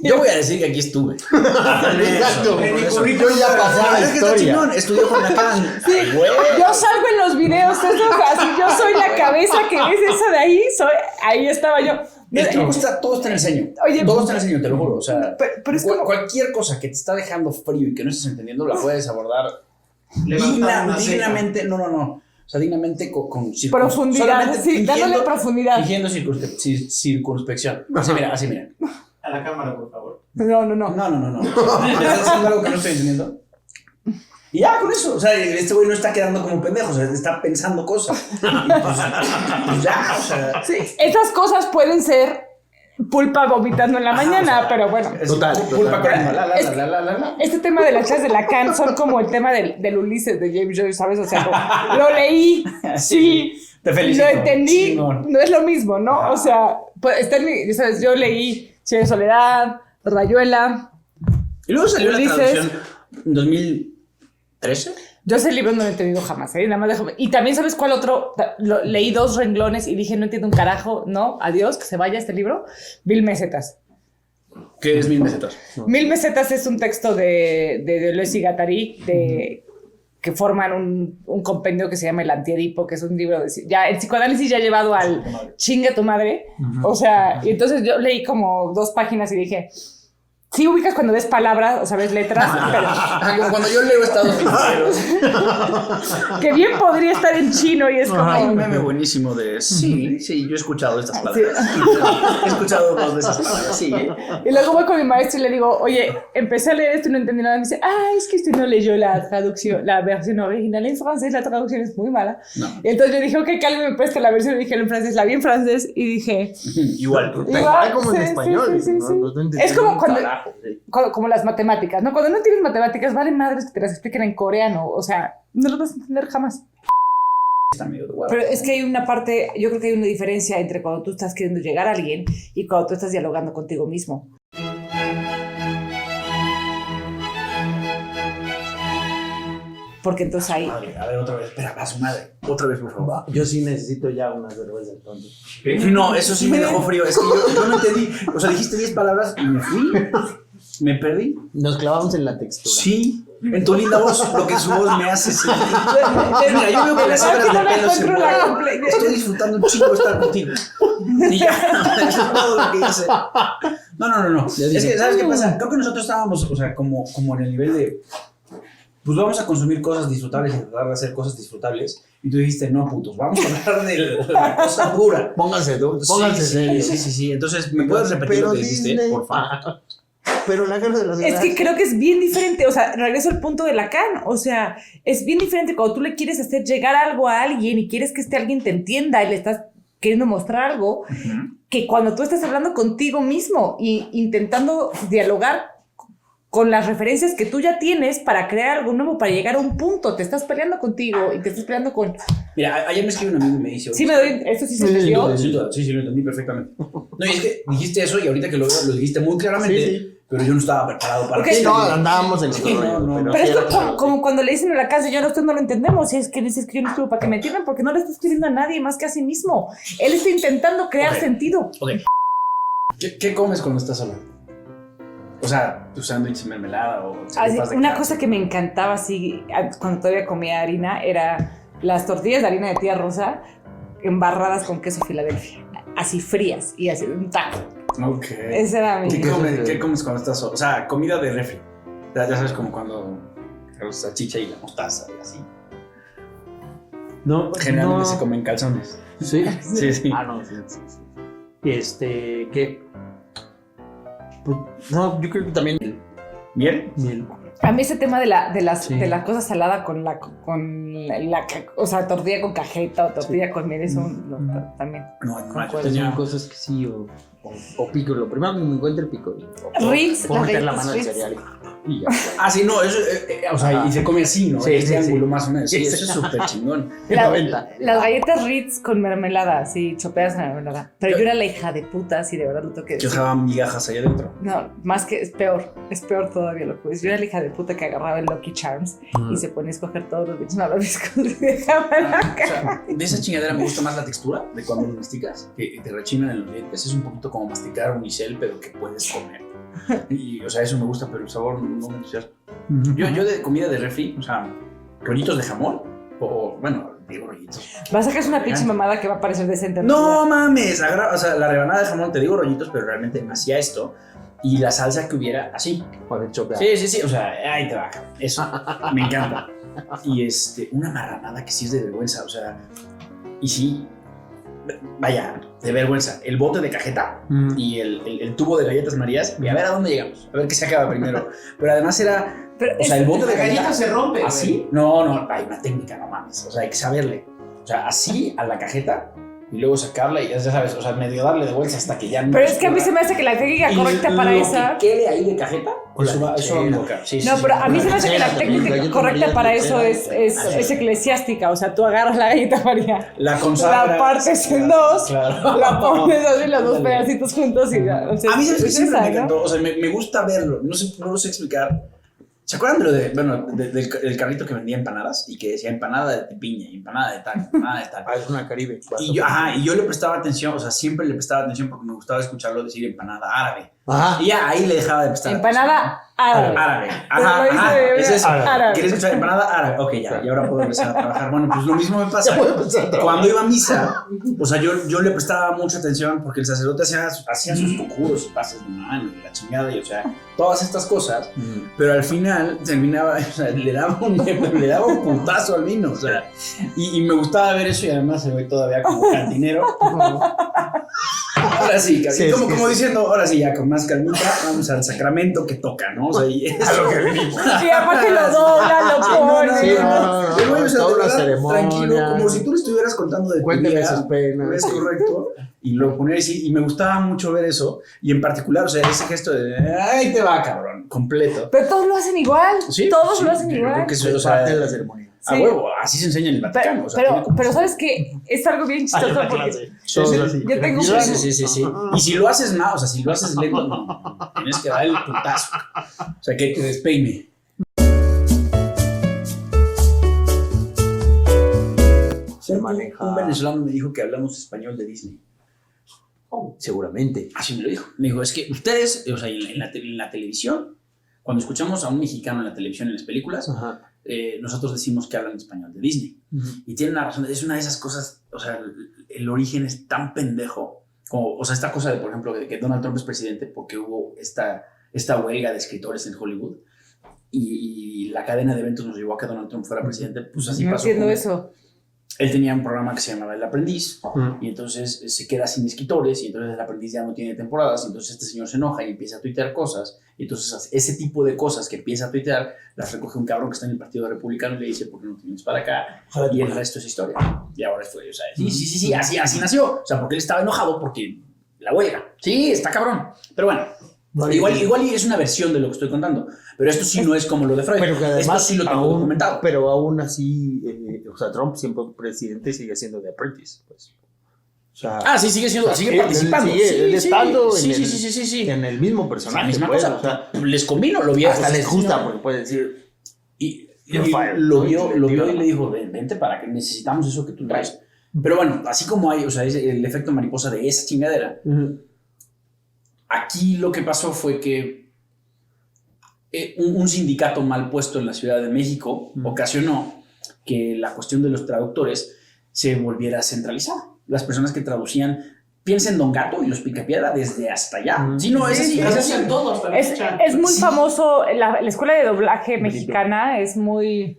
Yo voy a decir que aquí estuve. Exacto. Por eso. Yo ya pasé la Es que está historia. chingón, estudió con Lacan. Sí, yo salgo en los videos, esos, así, yo soy la cabeza que ves esa de ahí, ahí estaba yo. El truco está, todo está en el ceño. Oye, todo está en el ceño, te lo juro. O sea, pero es como... cualquier cosa que te está dejando frío y que no estés entendiendo, la puedes abordar Levantar una ceja. dignamente. No. O sea, dignamente con Profundidad, sí, dándole profundidad. Fingiendo circunspección. Así mira. A la cámara, por favor. No. No. ¿Me estás diciendo algo que no estoy entendiendo? Y ya, con eso. O sea, este güey no está quedando como pendejo, o sea, está pensando cosas. Pues ya, o sea. Sí, esas cosas pueden ser Pulpa vomitando en la mañana, o sea, pero bueno. Total. Pulpa cayendo, Este tema de las clases de Lacan son como el tema del Ulises de James Joyce, ¿sabes? O sea, lo leí, sí, Te felicito. lo entendí, Chingón. no es lo mismo, ¿no? O sea, pues está en mi, ¿sabes? Yo leí Cien de Soledad, Rayuela. Y luego salió la Ulises. traducción en 2013. Yo ese libro no lo he entendido jamás, ¿eh? Nada más déjame. Y también, ¿sabes cuál otro? Leí 2 renglones y dije, no entiendo un carajo, ¿no? Adiós, que se vaya este libro. 1000 mesetas. ¿Qué es 1000 mesetas? 1000 mesetas es un texto de Deleuze y Guattari que forman un compendio que se llama El Antiedipo, que es un libro de... Ya, el psicoanálisis ya ha llevado al chingue tu madre. O sea, y entonces yo leí como 2 páginas y dije... Sí ubicas cuando ves palabras, o sea, ves letras, pero... Cuando yo leo estados financieros. que bien podría estar en chino y es como... Hay un meme buenísimo de... Sí, yo he escuchado estas palabras. He escuchado 2 de esas palabras, sí. Y luego voy con mi maestro y le digo, oye, empecé a leer esto y no entendí nada. Y me dice, es que usted no leyó la traducción, la versión original en francés, la traducción es muy mala. No. Y entonces yo dije, ok, que alguien me preste la versión original en francés, la vi en francés y dije... Igual. Igual como en sí, español. sí. No estoy entendiendo Es como un cuando... carajo, sí. Como las matemáticas, ¿no? Cuando no tienes matemáticas, valen madres que te las expliquen en coreano. O sea, no las vas a entender jamás. Está medio de huevo. Pero es que hay una parte, yo creo que hay una diferencia entre cuando tú estás queriendo llegar a alguien y cuando tú estás dialogando contigo mismo. Porque entonces ahí... Madre, a ver, otra vez. Espera, a su madre. Otra vez, por favor. Yo sí necesito ya una cerveza entonces. No, eso sí me dejó frío. Es que yo no entendí. O sea, dijiste 10 palabras y me fui. Me perdí. Nos clavamos en la textura. Sí. En tu linda voz, lo que su voz me hace sentir. Mira, yo veo que las hebras de pelo se mueven. Estoy disfrutando un chingo de estar contigo. Y ya, eso es todo lo que hice. No. Es que, ¿sabes qué pasa? Creo que nosotros estábamos, o sea, como en el nivel de... Pues vamos a consumir cosas disfrutables y tratar de hacer cosas disfrutables. Y tú dijiste, no, putos, vamos a hablar de la cosa pura. Pónganse serio. Sí. Entonces, ¿me puedes repetir lo que dijiste, Disney, por favor? Pero la cara de las Es que creo que es bien diferente, o sea, regreso al punto de Lacan, o sea, es bien diferente cuando tú le quieres hacer llegar algo a alguien y quieres que alguien te entienda y le estás queriendo mostrar algo, que cuando tú estás hablando contigo mismo y intentando dialogar con las referencias que tú ya tienes para crear algo nuevo, para llegar a un punto. Te estás peleando contigo y te estás peleando con... Mira, ayer me escribió un amigo y me dice... Sí, me doy... Esto sí se entendió. Sí, lo entendí perfectamente. No, y es que dijiste eso y ahorita que lo veo, lo dijiste muy claramente, Sí. pero yo no estaba preparado para Okay. eso. No, andábamos en Sí, no. Pero es como cuando le dicen en la casa, yo no, usted no lo entendemos. Y es que dices que yo no escribo para que me entiendan, porque no le está escribiendo a nadie más que a sí mismo. Él está intentando crear sentido. Ok. ¿Qué comes cuando estás sola? O sea, tu sándwich de mermelada o... Una cosa que me encantaba así, cuando todavía comía harina, era las tortillas de harina de tía Rosa embarradas con queso Filadelfia. Así frías y así un taco. Ok. Ese era mi... ¿Qué comes cuando estás sola? O sea, comida de refri. Ya sabes, como cuando la salchicha y la mostaza y así. No, Generalmente no. se comen calzones. Sí. Sí. Ah, no, sí. ¿Qué? Pues, no, yo creo que también ¿Miel? miel. A mí ese tema de la Sí. cosa salada con la o sea, tortilla con cajeta o tortilla con miel, eso también. No, yo Tenía tenía... cosas que sí o pico. Lo primero que me encuentre el pico. Ritz, Puedo las meter la galletas mano al Ritz. cereal y ya. Ah, sí, no, eso... o sea, y se come así, ¿no? Sí, Este sí, ángulo sí. más o menos. Sí, Sí, eso es súper chingón. Las galletas Ritz con mermelada, sí, chopeadas en mermelada. Pero yo era la hija de puta, sí, de verdad lo tengo que Que decir. dejaban migajas ahí adentro. No, más que es peor todavía lo que es. Yo era la hija de puta que agarraba el Lucky Charms y se ponía a escoger todos los bichos malvaviscos y dejaba en la O cara. sea, de esa chingadera me gusta más la textura de cuando lo masticas, que te rechinan en los dientes. Es un poquito como masticar unicel, pero que puedes comer. Y, o sea, eso me gusta, pero el sabor no me entusiasma. Yo de comida de refri, o sea, rollitos de jamón, o bueno, digo rollitos. Vas a sacar una pinche mamada que va a parecer decente. No mames, o sea, la rebanada de jamón, te digo rollitos, pero realmente hacía esto. Y la salsa que hubiera así. Para chopear. Sí, o sea, ahí te va, cabrón. Eso, me encanta. Y una marranada que sí es de vergüenza, o sea, y sí, vaya, de vergüenza. El bote de cajeta y el tubo de galletas Marías, y a ver a dónde llegamos, a ver qué se acaba primero. Pero además era, o sea, el bote de La galleta galletas, se rompe. así, no, hay una técnica, no mames, o sea, hay que saberle. O sea, así a la cajeta y luego sacarla y ya sabes, o sea, medio darle de vuelta hasta que ya no. Pero es que a mí se me hace que la técnica correcta para esa. Que quede ahí de cajeta, eso va lechera. a invocar. Sí, No, sí, pero sí. a mí se me hace que la Las técnica galletas correcta Marías para de eso lechera. es eclesiástica. O sea, tú agarras la galleta María, La consagras. la partes en dos, Claro. la pones así los dos pedacitos juntos y ya. O sea, A mí sabes que es siempre esa, me ¿no? encantó, o sea, me gusta verlo, no lo sé explicar. ¿Se acuerdan de lo del carrito que vendía empanadas y que decía empanada de piña, empanada de tal, empanada de tal? Ah, es una Caribe. Y yo le prestaba atención, o sea, siempre le prestaba atención porque me gustaba escucharlo decir empanada árabe. Ajá. Y ya ahí le dejaba de prestar Empanada árabe. árabe. Pero lo dice de- Es eso. árabe. ¿Quieres escuchar empanada árabe? Ok, ya, y ahora puedo empezar a trabajar. Bueno, pues lo mismo me pasa. Cuando iba a misa, o sea, yo le prestaba mucha atención porque el sacerdote hacía sus conjuros y pases de mano y la chingada y, o sea, todas estas cosas, pero al final terminaba, o sea, le daba un puntazo al vino, o sea, y me gustaba ver eso y además se ve todavía como cantinero. Ahora sí, Sí, como diciendo, ahora sí, ya con más calmita, vamos al sacramento que toca, ¿no? O sea, y A lo que venimos. Y aparte lo dobla, lo pone. Sí, no. Pero, güey, o sea, Toda de una verdad, ceremonia. tranquilo, como si tú le estuvieras contando de tu Cuéntame vida. sus penas. Es correcto. Y lo ponía así, y me gustaba mucho ver eso. Y en particular, o sea, ese gesto de, ¡ay, te va, cabrón! Completo. Pero todos lo hacen igual. Sí, Todos sí, lo hacen yo igual. creo que eso, Es o sea, parte de la ceremonia. a Sí. huevo, así se enseña en el Vaticano. O sea, tiene como- Pero ¿sabes qué? Es algo bien chistoso porque... Todos sí, así. yo tengo un- Sí. Y si lo haces mal, o sea, si lo haces lento, no, tienes que dar el putazo. O sea, que despeine. Se maneja. Un venezolano me dijo que hablamos español de Disney. Seguramente. Así me lo dijo. Me dijo, es que ustedes, o sea, en la televisión, cuando escuchamos a un mexicano en la televisión, en las películas, Ajá. nosotros decimos que hablan español de Disney. Y tiene una razón, es una de esas cosas, o sea, el origen es tan pendejo, como, o sea, esta cosa de, por ejemplo, de que Donald Trump es presidente porque hubo esta huelga de escritores en Hollywood y la cadena de eventos nos llevó a que Donald Trump fuera presidente, pues así No pasó. entiendo con- eso. Él tenía un programa que se llamaba El Aprendiz y entonces se queda sin escritores y entonces El Aprendiz ya no tiene temporadas y entonces este señor se enoja y empieza a tuitear cosas y entonces ese tipo de cosas que empieza a tuitear las recoge un cabrón que está en el Partido Republicano y le dice ¿por qué no te vienes para acá? Y el resto es historia. Y ahora fue, o sea, sí, así nació. O sea, porque él estaba enojado porque la huelga. Sí, está cabrón. Pero bueno, Igual y es una versión de lo que estoy contando, pero esto sí no es como lo de Freud. Pero que además, esto sí lo tengo documentado. Pero aún así, o sea, Trump siempre presidente sigue siendo The Apprentice, pues. O sea, sigue participando. Sigue estando sí. en el mismo personaje. La misma pues, cosa. o sea, les convino, lo vio. hasta les gusta, porque puede decir. Y You're fired. lo vio y le dijo, vente para que necesitamos eso que tú traes. Pero bueno, así como hay, o sea, el efecto mariposa de esa chingadera, aquí lo que pasó fue que un sindicato mal puesto en la Ciudad de México ocasionó que la cuestión de los traductores se volviera centralizada. Las personas que traducían, piensa en Don Gato y los Picapiedra desde hasta allá. Sí, no, es así. Hacen todo hasta la fecha. Es muy famoso, la escuela de doblaje mexicana es muy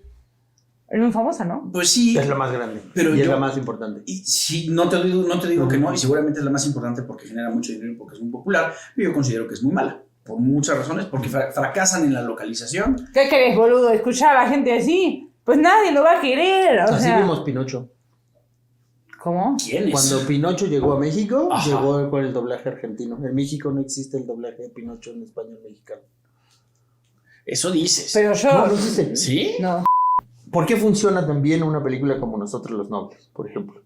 famosa, ¿no? Pues sí. Es la más grande. Pero y es la más importante. Y sí, no te digo que no, y seguramente es la más importante porque genera mucho dinero y porque es muy popular, pero yo considero que es muy mala. Por muchas razones, porque fracasan en la localización. ¿Qué querés, boludo? ¿Escuchar a la gente así? Pues nadie lo va a querer. Así vimos Pinocho. ¿Cómo? ¿Quién es? Cuando Pinocho llegó a México, Ajá. llegó con el doblaje argentino. En México no existe el doblaje de Pinocho en español mexicano. Eso dices. Pero yo... No existe. ¿Sí? No. ¿Por qué funciona también una película como Nosotros los Nobles, por ejemplo?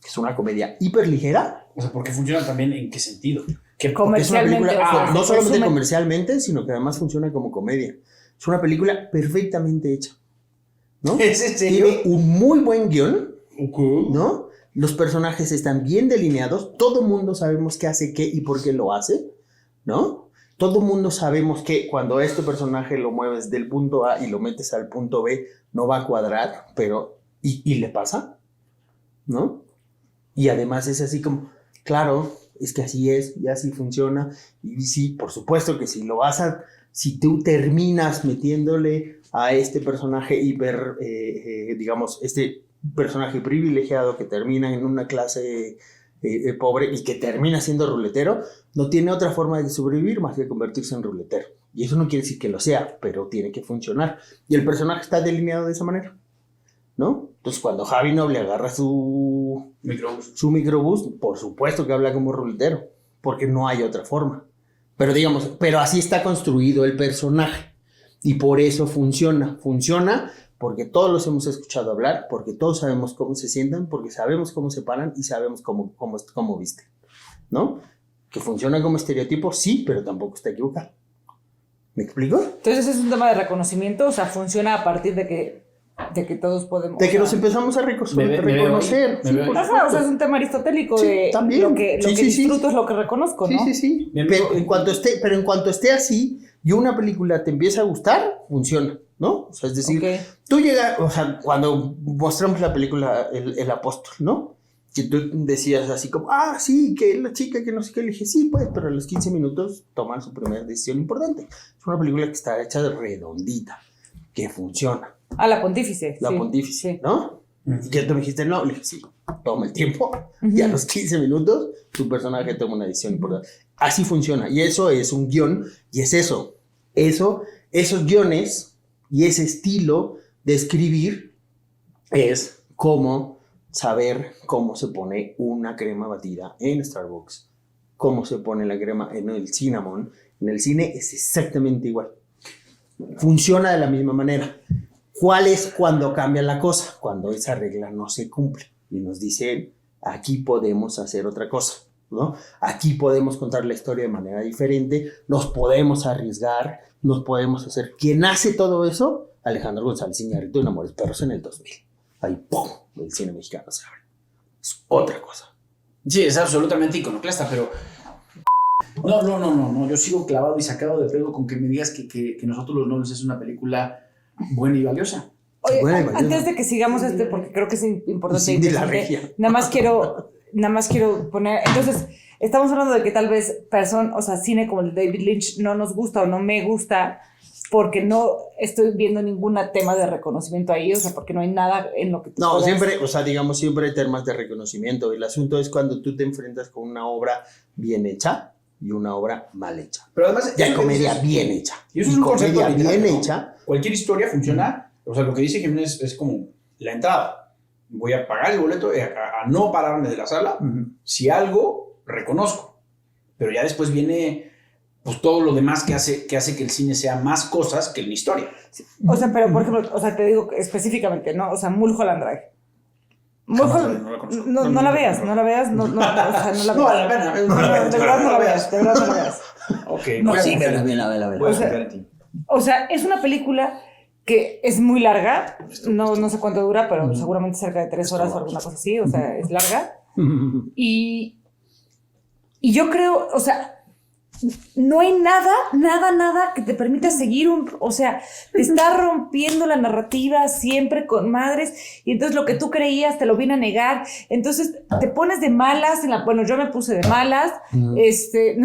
Es una comedia hiper ligera. O sea, ¿por qué funciona también? ¿En qué sentido? Que Comercialmente, es una película, o sea, no se solamente consume. comercialmente, sino que además funciona como comedia. Es una película perfectamente hecha, ¿no? ¿Es en serio? Tiene un muy buen guión, ¿no? Los personajes están bien delineados, todo mundo sabemos qué hace qué y por qué lo hace, ¿no? Todo mundo sabemos que cuando este personaje lo mueves del punto A y lo metes al punto B, no va a cuadrar, pero... ¿Y le pasa? ¿No? Y además es así como, claro, es que así es, y así funciona, y sí, por supuesto que si tú terminas metiéndole a este personaje hiper, digamos, este personaje privilegiado que termina en una clase pobre y que termina siendo ruletero, no tiene otra forma de sobrevivir más que convertirse en ruletero. Y eso no quiere decir que lo sea, pero tiene que funcionar. Y el personaje está delineado de esa manera, ¿no? Entonces, cuando Javi Noble agarra su microbús, por supuesto que habla como ruletero, porque no hay otra forma. Pero digamos, pero así está construido el personaje. Y por eso funciona. Funciona porque todos los hemos escuchado hablar, porque todos sabemos cómo se sientan, porque sabemos cómo se paran y sabemos cómo visten, ¿no? Que funciona como estereotipo, sí, pero tampoco está equivocado. ¿Me explico? Entonces es un tema de reconocimiento, o sea, funciona a partir de que todos podemos... De que nos empezamos a reconocer. Me veo ahí. Ajá, o sea, es un tema aristotélico Sí, de también. lo que Sí, disfruto es lo que reconozco, ¿no? Sí. Bien, Pero bien. en cuanto esté así y una película te empieza a gustar, funciona, ¿no? O sea, es decir, Ok. tú llegas, o sea, cuando mostramos la película El Apóstol, ¿no? Que tú decías así como, sí, que la chica que no sé qué, le dije, sí, pues, pero a los 15 minutos toman su primera decisión importante. Es una película que está hecha de redondita, que funciona. La pontífice. La sí, pontífice, sí. ¿no? Y que tú me dijiste, no, le dije, sí, toma el tiempo. Y a los 15 minutos, tu personaje toma una decisión importante. Así funciona. Y eso es un guión, y es eso. Esos guiones y ese estilo de escribir es como saber cómo se pone una crema batida en Starbucks, cómo se pone la crema en el cinnamon. En el cine es exactamente igual. Funciona de la misma manera. ¿Cuál es cuando cambia la cosa? Cuando esa regla no se cumple y nos dicen, aquí podemos hacer otra cosa, ¿no? Aquí podemos contar la historia de manera diferente, nos podemos arriesgar, nos podemos hacer. ¿Quién hace todo eso? Alejandro González Iñárritu en Amores Perros en el 2000. Ahí, ¡pum!, el cine mexicano se abre. Es otra cosa. Sí, es absolutamente iconoclasta, pero... No, yo sigo clavado y sacado de pedo con que me digas que Nosotros los Nobles es una película buena y valiosa. Oye, Bueno, valiosa. antes de que sigamos porque creo que es importante. Sí, de la interesante, regia. nada más quiero poner, entonces, estamos hablando de que tal vez cine como el de David Lynch no nos gusta o no me gusta porque no estoy viendo ningún tema de reconocimiento ahí, o sea, porque no hay nada en lo que tú No, puedas- siempre, o sea, digamos, siempre hay temas de reconocimiento. El asunto es cuando tú te enfrentas con una obra bien hecha y una obra mal hecha. Pero además... Ya hay comedia bien hecha. Y eso es un concepto comedia literal, bien ¿no? hecha. Cualquier historia funciona, o sea, lo que dice Jiménez es como la entrada. Voy a pagar el boleto a no pararme de la sala. Si algo, reconozco. Pero ya después viene pues todo lo demás que hace que el cine sea más cosas que una historia. O sea, pero por ejemplo, o sea, te digo específicamente, ¿no? O sea, Mulholland Drive. Mulholland, No la conozco. no la veas, no la veas, no, o sea, no la No, veas. a la pena. De verdad no la veas, de verdad no la veas. Ok, No, voy a sí, confiar en ti. vela. Voy a O sea, confiar en ti. O sea, es una película que es muy larga, no sé cuánto dura, pero seguramente cerca de 3 horas o alguna cosa así, o sea, es larga. Y yo creo, o sea, no hay nada que te permita seguir o sea, te está rompiendo la narrativa siempre con madres y entonces lo que tú creías te lo viene a negar, entonces te pones de malas, bueno, yo me puse de malas, no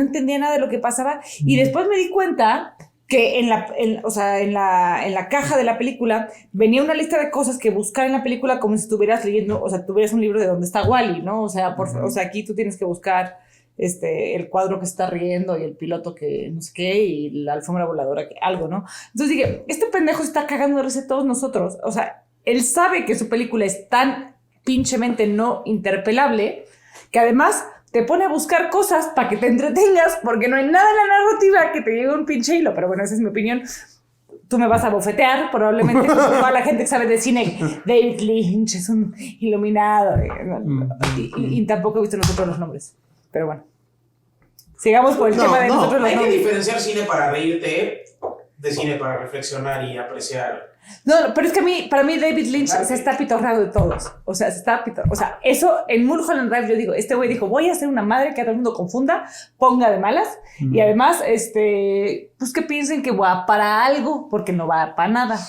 entendía nada de lo que pasaba y después me di cuenta que en la caja de la película venía una lista de cosas que buscar en la película como si estuvieras leyendo, o sea, tuvieras un libro de dónde está Wall-E, ¿no? O sea, o sea, aquí tú tienes que buscar el cuadro que se está riendo y el piloto que no sé qué y la alfombra voladora que algo, ¿no? Entonces dije, este pendejo se está cagando de risa de todos nosotros, o sea, él sabe que su película es tan pinchemente no interpelable que además te pone a buscar cosas para que te entretengas porque no hay nada en la narrativa que te llegue un pinche hilo, pero bueno, esa es mi opinión. Tú me vas a bofetear, probablemente, toda la gente que sabe de cine, David Lynch es un iluminado, y tampoco he visto nosotros los nombres. Pero bueno, sigamos por el tema de nosotros los Hay que nombres. diferenciar cine para reírte de cine para reflexionar y apreciar. No, pero es que para mí David Lynch se está pitorrando de todos. O sea, eso en Mulholland Drive yo digo, este güey dijo, voy a hacer una madre que a todo el mundo confunda, ponga de malas, y además, pues que piensen que va para algo, porque no va para nada.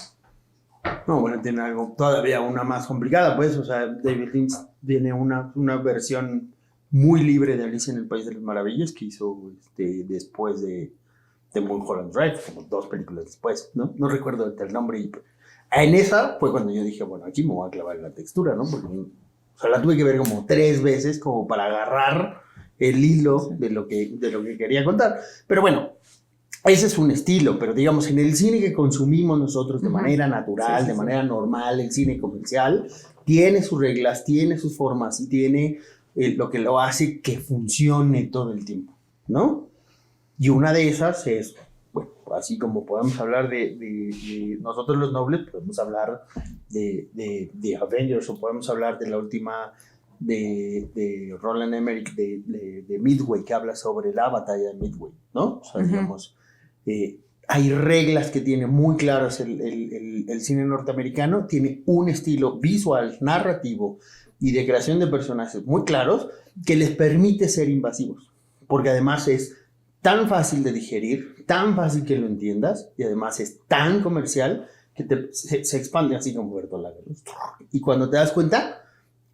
No, bueno, tiene algo todavía una más complicada, pues, o sea, David Lynch tiene una versión muy libre de Alicia en el País de las Maravillas que hizo después de Mulholland Drive, como 2 películas después, ¿no? No recuerdo el nombre. Y en esa fue cuando yo dije, bueno, aquí me voy a clavar en la textura, ¿no? Porque, o sea, la tuve que ver como 3 veces como para agarrar el hilo de lo que quería contar. Pero bueno, ese es un estilo, pero digamos, en el cine que consumimos nosotros de manera natural, de manera normal, el cine comercial, tiene sus reglas, tiene sus formas y tiene lo que lo hace que funcione todo el tiempo, ¿no? Y una de esas es, bueno, así como podemos hablar de Nosotros los Nobles, podemos hablar de Avengers o podemos hablar de la última de Roland Emmerich de Midway, que habla sobre la batalla de Midway, ¿no? O sea, digamos, hay reglas que tiene muy claras el cine norteamericano, tiene un estilo visual, narrativo y de creación de personajes muy claros que les permite ser invasivos, porque además es tan fácil de digerir, tan fácil que lo entiendas y además es tan comercial que se expande así como Berto Lager. Y cuando te das cuenta,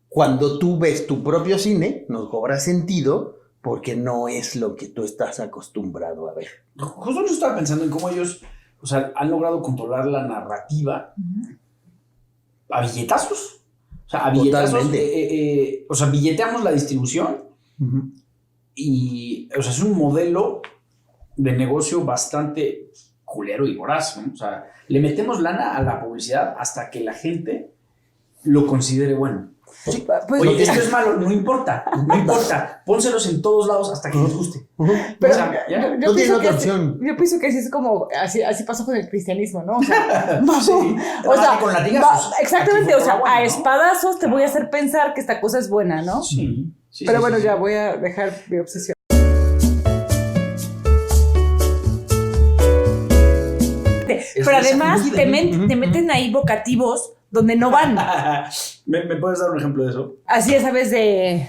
cuando tú ves tu propio cine, nos cobra sentido porque no es lo que tú estás acostumbrado a ver. Justo yo estaba pensando en cómo ellos, o sea, han logrado controlar la narrativa a billetazos. O sea, a billetazos. O sea, billeteamos la distribución y, o sea, es un modelo de negocio bastante culero y voraz, ¿no? O sea, le metemos lana a la publicidad hasta que la gente lo considere bueno. Sí. Pues, oye, esto es malo, no importa, pónselos en todos lados hasta que les guste. Pero o sea, no tiene otra opción. Yo pienso que así es como, así pasó con el cristianismo, ¿no? O sea, sí, o sea con latigazos. exactamente, o sea, bueno, a espadazos te voy a hacer pensar que esta cosa es buena, ¿no? Sí. Pero bueno, ya voy a dejar mi obsesión. Pero además te meten ahí vocativos donde no van. ¿Me puedes dar un ejemplo de eso? Así es, ¿sabes? De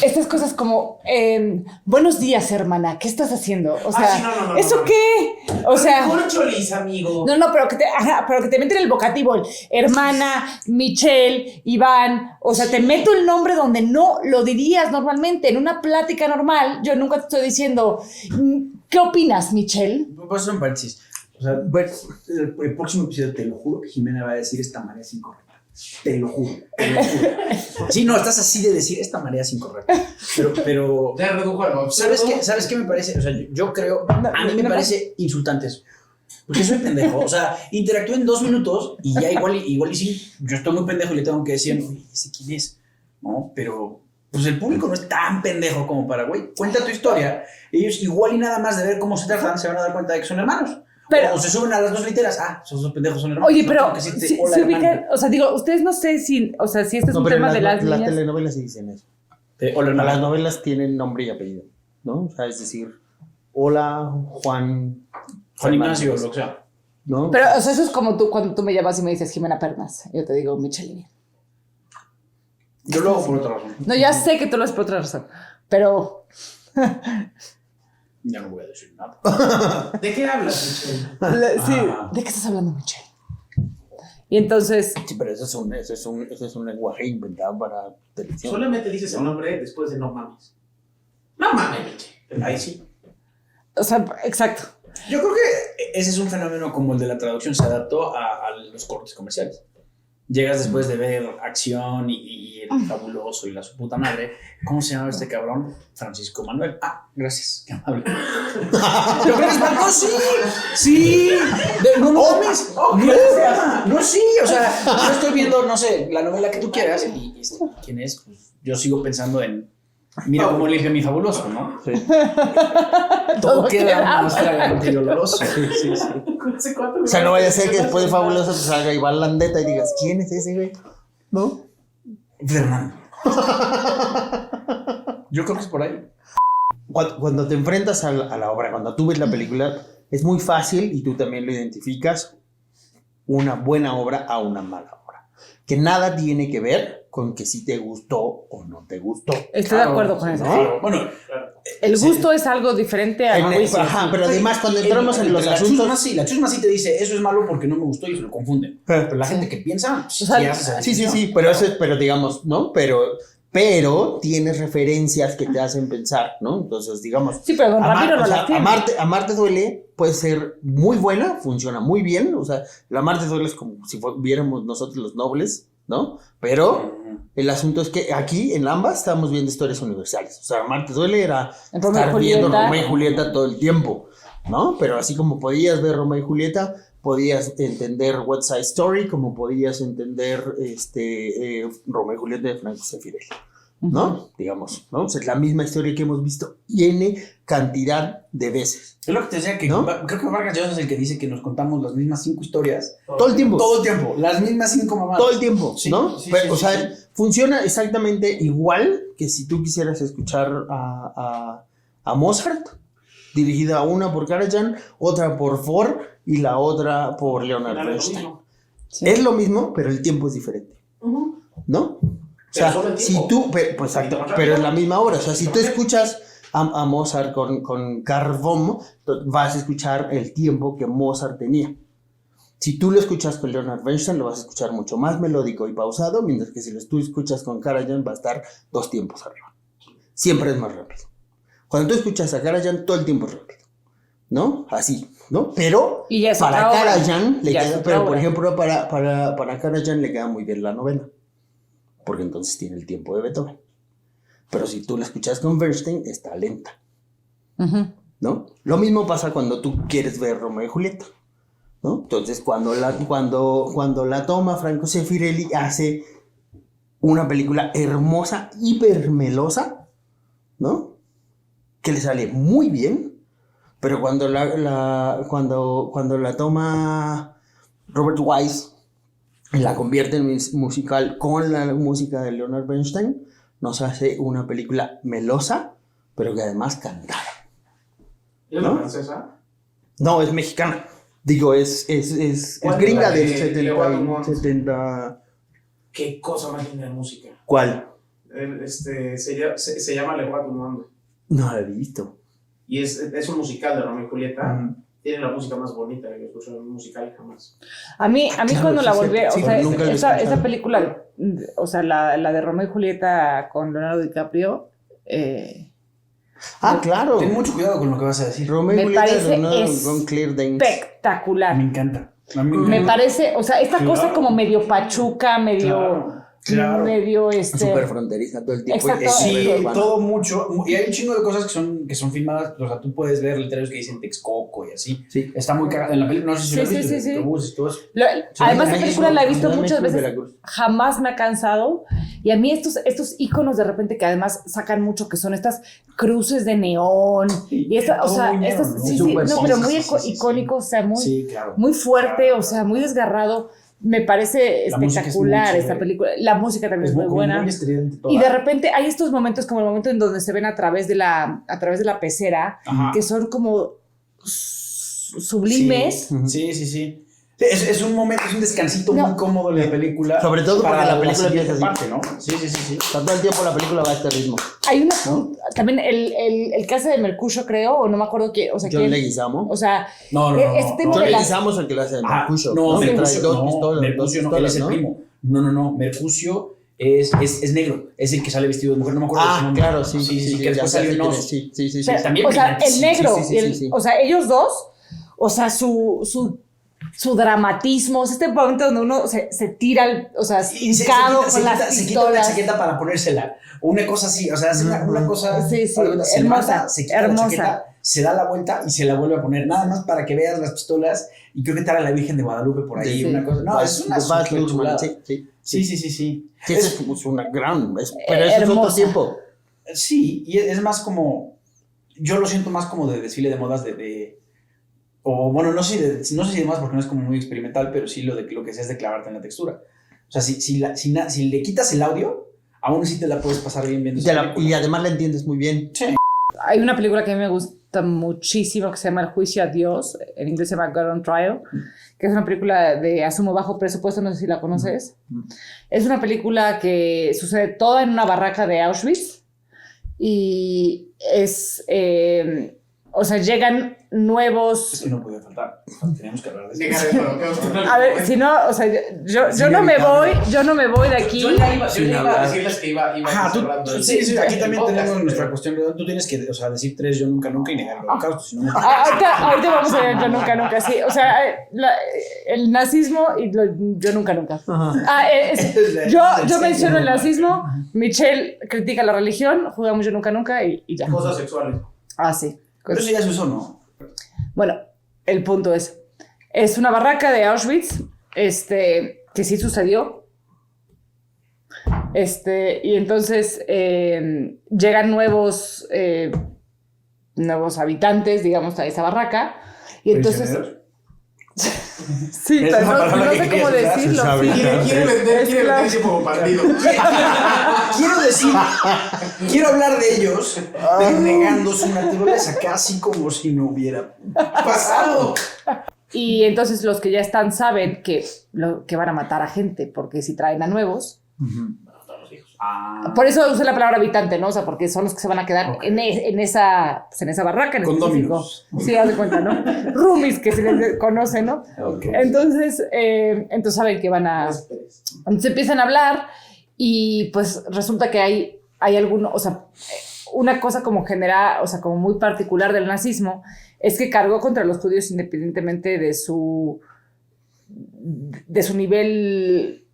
estas cosas como buenos días, hermana, ¿qué estás haciendo? O sea, sí, no, ¿eso qué? O sea, corcholis, amigo. no, pero que te meten el vocativo, hermana, Michelle, Iván, o sea, te meto el nombre donde no lo dirías normalmente. En una plática normal, yo nunca te estoy diciendo, ¿qué opinas, Michelle? Voy a hacer un paréntesis. O sea, el próximo episodio te lo juro que Jimena va a decir esta manera es incorrecta. Te lo juro. Sí, no, estás así de decir esta manera es incorrecta. Pero Ya redujo algo. ¿Sabes qué me parece? O sea, yo creo, a mí me parece insultante eso. Porque soy pendejo. O sea, interactúo en 2 minutos y ya igual y sí, yo estoy muy pendejo y le tengo que decir, oye, ¿ese quién es? No, pero pues el público no es tan pendejo como para, güey, cuenta tu historia. Ellos igual y nada más de ver cómo se tratan se van a dar cuenta de que son hermanos. Pero, o se suben a las 2 literas, esos dos pendejos son hermanos. oye, No pero tengo que decirte, si hola, se hermano. ubican, o sea, digo, ustedes no sé si, o sea, si este es un pero tema de las las niñas. telenovelas sí dicen eso. Hola, hermano. Las novelas tienen nombre y apellido, ¿no? O sea, es decir, hola, Juan Ignacio, Fernández, lo que sea. ¿no? Pero, o sea, eso es como tú, cuando tú me llamas y me dices Jimena Pernas. Yo te digo Michelin. Yo lo hago por otra razón. No, ya sé que tú lo haces por otra razón. Pero. Ya no voy a decir nada. ¿De qué hablas, Michelle? Sí, ¿de qué estás hablando, Michelle? Y entonces. Sí, pero eso es un lenguaje inventado para televisión. Solamente dices el nombre después de no mames. No mames, Michelle. Ahí sí. O sea, exacto. Yo creo que ese es un fenómeno como el de la traducción, se adaptó a los cortes comerciales. Llegas después de ver acción y el fabuloso y la su puta madre. ¿Cómo se llama este cabrón? Francisco Manuel. Gracias. Qué amable. Yo creo que es no, sí. Sí. No mames. No, sí. O sea, yo estoy viendo, no sé, la novela que tú quieras y ¿quién es? Pues yo sigo pensando en mira cómo limpia mi fabuloso, ¿no? Sí. Todo queda más fragante y oloroso. Sí. O sea, no vaya a ser que después de Fabuloso te salga Iván Landeta y digas, ¿quién es ese güey? ¿No? Fernando. Yo creo que es por ahí. Cuando te enfrentas a la obra, cuando tú ves la película, es muy fácil, y tú también lo identificas, una buena obra a una mala obra. Que nada tiene que ver con que si te gustó o no te gustó. Estoy de acuerdo con eso. ¿no? Bueno, El gusto es algo diferente al juicio. Ajá, pero además cuando entramos en los asuntos... La chusma sí te dice, eso es malo porque no me gustó y se lo confunden. Pero la gente que piensa, O sea, Sí, pero digamos, ¿no? Pero tienes referencias que te hacen pensar, ¿no? Entonces, digamos... Sí, pero Don Ramiro no las tiene. Amarte duele puede ser muy buena, funciona muy bien, o sea, la Amarte duele es como si viéramos nosotros los nobles, ¿no? Pero el asunto es que aquí, en ambas, estamos viendo historias universales. O sea, Amarte duele era estar viendo Romeo y Julieta todo el tiempo, ¿no? Pero así como podías ver Romeo y Julieta, podías entender West Side Story, como podías entender Romeo y Julieta de Franco Sefirelli, ¿no? Digamos, ¿no? O sea, es la misma historia que hemos visto N cantidad de veces. Es lo que te decía, que ¿no? Creo que Vargas Llosa es el que dice que nos contamos las mismas 5 historias. Todo el tiempo. Todo el tiempo. Las mismas 5 mamadas. Todo el tiempo, Sí, ¿no? sí, Pero, sí, sí. funciona exactamente igual que si tú quisieras escuchar a Mozart, dirigida una por Karajan, otra por Ford y la otra por Leonard Bernstein. Sí. Es lo mismo, pero el tiempo es diferente, ¿no? O sea, si tú, pues exacto, pero es la misma obra. O sea, si tú escuchas a Mozart con Carl Bohm, vas a escuchar el tiempo que Mozart tenía. Si tú lo escuchas con Leonard Bernstein, lo vas a escuchar mucho más melódico y pausado, mientras que si tú escuchas con Karajan, va a estar 2 tiempos arriba. Siempre es más rápido. Cuando tú escuchas a Karajan, todo el tiempo es rápido, ¿no? Así, ¿no? Pero Y ya es para otra obra. Karajan le Ya es queda, otra pero por obra. ejemplo, para Karajan le queda muy bien la novela, porque entonces tiene el tiempo de Beethoven. Pero si tú la escuchas con Bernstein, está lenta, ¿no? Lo mismo pasa cuando tú quieres ver Romeo y Julieta, ¿no? Entonces, cuando la toma Franco Sefirelli, hace una película hermosa, hipermelosa, ¿no? Que le sale muy bien, pero cuando la toma Robert Wise y la convierte en musical con la música de Leonard Bernstein, nos hace una película melosa, pero que además cantada. ¿Es la francesa? No, es mexicana. Digo, es gringa del 70. Qué cosa más linda de música. ¿Cuál? Se llama Le Roi du Monde. No la he visto. Y es un musical de Romeo y Julieta. Tiene la música más bonita que he escuchado en un musical jamás. A mí Claro, cuando sí, la sí, volví, sí, o sea, nunca la he escuchado. esa película, o sea, la de Romeo y Julieta con Leonardo DiCaprio, Claro. Ten mucho cuidado con lo que vas a decir. Romeo y me Julieta parece con Claire Danes. espectacular. Me encanta. A mí Me parece, o sea, esta cosa Claro. como medio pachuca, medio... Claro. Claro. medio Súper fronteriza todo el tiempo. Exacto. Sí, urbana. todo mucho. Y hay un chingo de cosas que son filmadas. O sea, tú puedes ver letreros que dicen Texcoco y así. Sí. Está muy cagado. En la película, no sé si lo has Sí, visto, sí, sí. de autobuses y todo eso. Además, la México, película la he visto Ciudad de muchas México y veces. Veracruz. Jamás me ha cansado. Y a mí estos íconos de repente que además sacan mucho, que son estas cruces de neón. Y esta, o todo sea, muy neón, estos, ¿no? sí, sí, Súper no, pero sí, muy sí, sí, sí. icónicos, o sea, muy, Sí, claro. muy fuerte, Claro. o sea, muy desgarrado. Me parece La música es espectacular muy esta chévere. película. La música también es muy como buena. muy estridente toda. Y de repente hay estos momentos como el momento en donde se ven a través de la pecera, Ajá. que son como sublimes. Sí, sí, sí. Es un momento, es un descansito No. muy cómodo en la película. Sobre todo porque la película siguiente empieza así. parte, ¿no? Sí, sí, sí, sí. O sea, todo el tiempo la película va a este ritmo. Hay una también el que hace de Mercurio, creo, o no me acuerdo quién, o sea, John quién. Leguizamo. O sea, No, este tema John de las Leguizamo es el que lo hace de Ah, Mercurio. no, Que trae Mercucio, dos no, pistolas, Mercucio dos no, él pistolas, es el ¿no? primo. No, Mercucio es negro, es el que sale vestido de mujer, no me acuerdo de su Ah, nombre. claro, sí, sí, ya que después sé salió quién en es, Oz. sí, sí, sí, sí. pero, también o sea, el brillantísimo, negro, sí, sí, y el, sí, sí. o sea, ellos dos, o sea, su dramatismo, es este momento donde uno se tira, o sea, Y hincado con las se quita una pistolas. chaqueta para ponérsela. O una cosa así, o sea, hace una cosa. Sí, sí, se hermosa, levanta, se quita hermosa. la chaqueta, se da la vuelta y se la vuelve a poner. Nada más para que veas las pistolas. Y creo que estará la Virgen de Guadalupe por ahí. Sí. Una cosa. No, es una Baz super Luhrmann, chulada. sí, sí. Sí, sí, sí, sí. Sí, esa es una gran. Pero eso es otro hermosa. tiempo. Sí, y es más como. Yo lo siento más como de desfile de modas o bueno, no sé si de más porque no es como muy experimental, pero sí lo que sea es de clavarte en la textura. O sea, si le quitas el audio, aún así te la puedes pasar bien viendo esa película. Y además la entiendes muy bien. Sí. Hay una película que a mí me gusta muchísimo que se llama El Juicio a Dios, en inglés se llama God on Trial, que es una película de asumo bajo presupuesto, no sé si la conoces. Es una película que sucede toda en una barraca de Auschwitz y es, o sea, llegan Es nuevos... que no podía faltar. Teníamos que hablar de Venga, eso. pero, A ver, si no, o sea, yo no me voy de aquí. Yo ya iba Sin a hablar. decirles que iba Ajá, cerrando el- sí, aquí el también podcast, tenemos nuestra pero- cuestión. Tú tienes que, o sea, decir 3 yo nunca y negar el holocausto. Si no, Ahorita vamos a ver yo nunca, sí. O sea, el nazismo y yo nunca. Yo menciono el nazismo, Michelle critica la religión, jugamos yo nunca y ya. Cosas sexuales. Ah, sí. Pero eso ya se usó, ¿no? Bueno, el punto es una barraca de Auschwitz, que sí sucedió. Y entonces llegan nuevos habitantes, digamos, a esa barraca. Y entonces... Sí, Es pero una no palabra sé que cómo querías usar, decirlo. se Sí. sabe. Quiere vender como partido. Quiero hablar de ellos, pero negando su naturaleza, casi como si no hubiera pasado. Y entonces los que ya están saben que van a matar a gente, porque si traen a nuevos. Por eso usé la palabra habitante, ¿no? O sea, porque son los que se van a quedar Ok. en esa barraca en específico. Condóminos. Sí, haz de cuenta, ¿no? Roomies, que se les conoce, ¿no? Okay. Entonces saben que van a... Entonces empiezan a hablar y pues resulta que hay alguno, o sea, una cosa como general, o sea, como muy particular del nazismo es que cargó contra los judíos independientemente de su nivel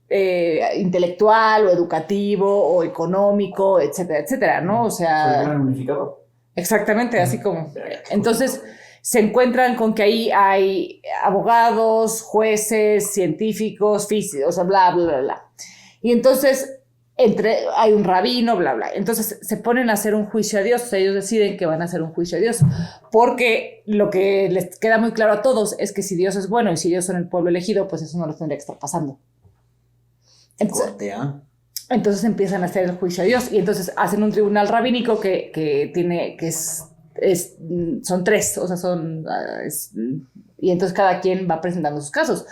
intelectual o educativo o económico, etcétera, etcétera, ¿no? O Fue el sea, gran unificador. exactamente, así como... Entonces se encuentran con que ahí hay abogados, jueces, científicos, físicos, o sea, bla, bla, bla, bla. Y entonces hay un rabino, bla, bla. Entonces se ponen a hacer un juicio a Dios. O sea, ellos deciden que van a hacer un juicio a Dios. Porque lo que les queda muy claro a todos es que si Dios es bueno y si ellos son el pueblo elegido, pues eso no les tendría que estar pasando. Entonces empiezan a hacer el juicio a Dios y entonces hacen un tribunal rabínico son 3, o sea, y entonces cada quien va presentando sus casos.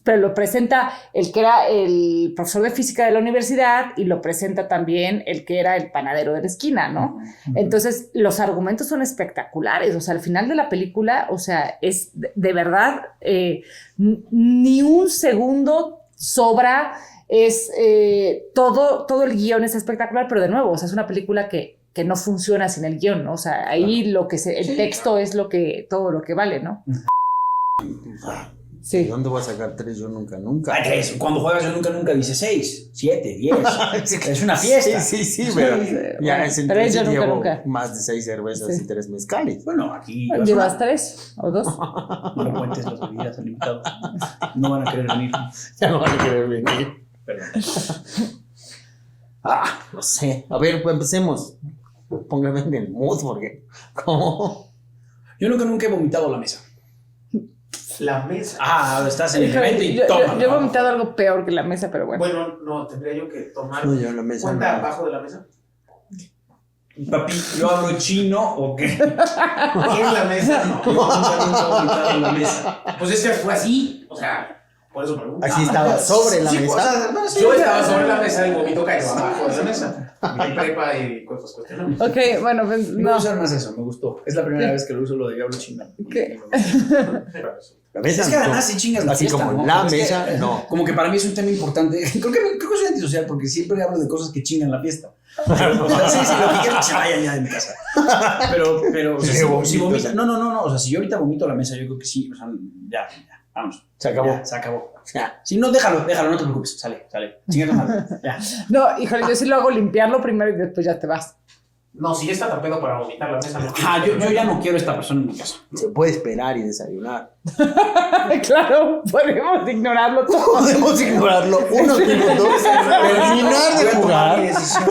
Pero lo presenta el que era el profesor de física de la universidad y lo presenta también el que era el panadero de la esquina, ¿no? Entonces los argumentos son espectaculares, o sea, al final de la película, o sea, es de verdad, ni un segundo sobra. Todo el guión es espectacular, pero de nuevo, o sea, es una película que no funciona sin el guión, ¿no? O sea, ahí el texto es todo lo que vale, ¿no? Sí. ¿De dónde voy a sacar 3? Yo nunca. Ay, 3. Cuando juegas yo nunca dice 6, 7, 10. Es una fiesta. Sí, pero ya es Tres, yo entonces nunca, llevo más de 6 cervezas Sí. y 3 mezcales. Bueno, aquí. ¿Llevas 3 o 2? No le cuentes las bebidas al invitado. No van a querer venir. Ya no van a querer venir. Perdón. No sé. A ver, pues empecemos. Póngame en el mood porque... ¿Cómo? Yo nunca he vomitado a la mesa. La mesa. Estás en el evento y Yo toma. he vomitado algo peor que la mesa, pero bueno. Bueno, no, tendría yo que tomar. No, yo en la mesa ¿Cuenta no. abajo de la mesa? Papi, ¿yo hablo chino o qué? Aquí en la mesa, no. Yo nunca he vomitado en la mesa. Pues es que fue así. O sea, por eso pregunto. Así estaba sobre la Sí, mesa. o sea, no, sí, Yo o sea, estaba sobre la mesa y vomito cayó abajo de la mesa. Mi prepa y cosas cuestionables. Ok, bueno, pues No no. voy a usar más eso, me gustó. Es la primera vez que lo uso lo de yo hablo chino. ¿Qué? La mesa Es que no. además si chingas la Así fiesta, como ¿no? la Es que, mesa, no. Como que para mí es un tema importante. Creo que soy antisocial porque siempre hablo de cosas que chingan la fiesta. Pero, o sea, sí, lo que quiero que vayan ya de mi casa. Pero o sea, si vomita, no. O sea, si yo ahorita vomito a la mesa, yo creo que sí. O sea, ya, vamos. Se acabó. Ya, se acabó. Ya. Si no, déjalo, no te preocupes. Sale. Chinga la madre. Ya. No, híjole, yo sí lo hago limpiarlo primero y después ya te vas. No, si ya está tan pedo para vomitar la mesa. No Yo ya no quiero esta persona en mi casa. Se puede esperar y desayunar. Claro, podemos ignorarlo todo. Podemos ignorarlo unos minutos, terminar de Voy a tomar jugar mi decisión.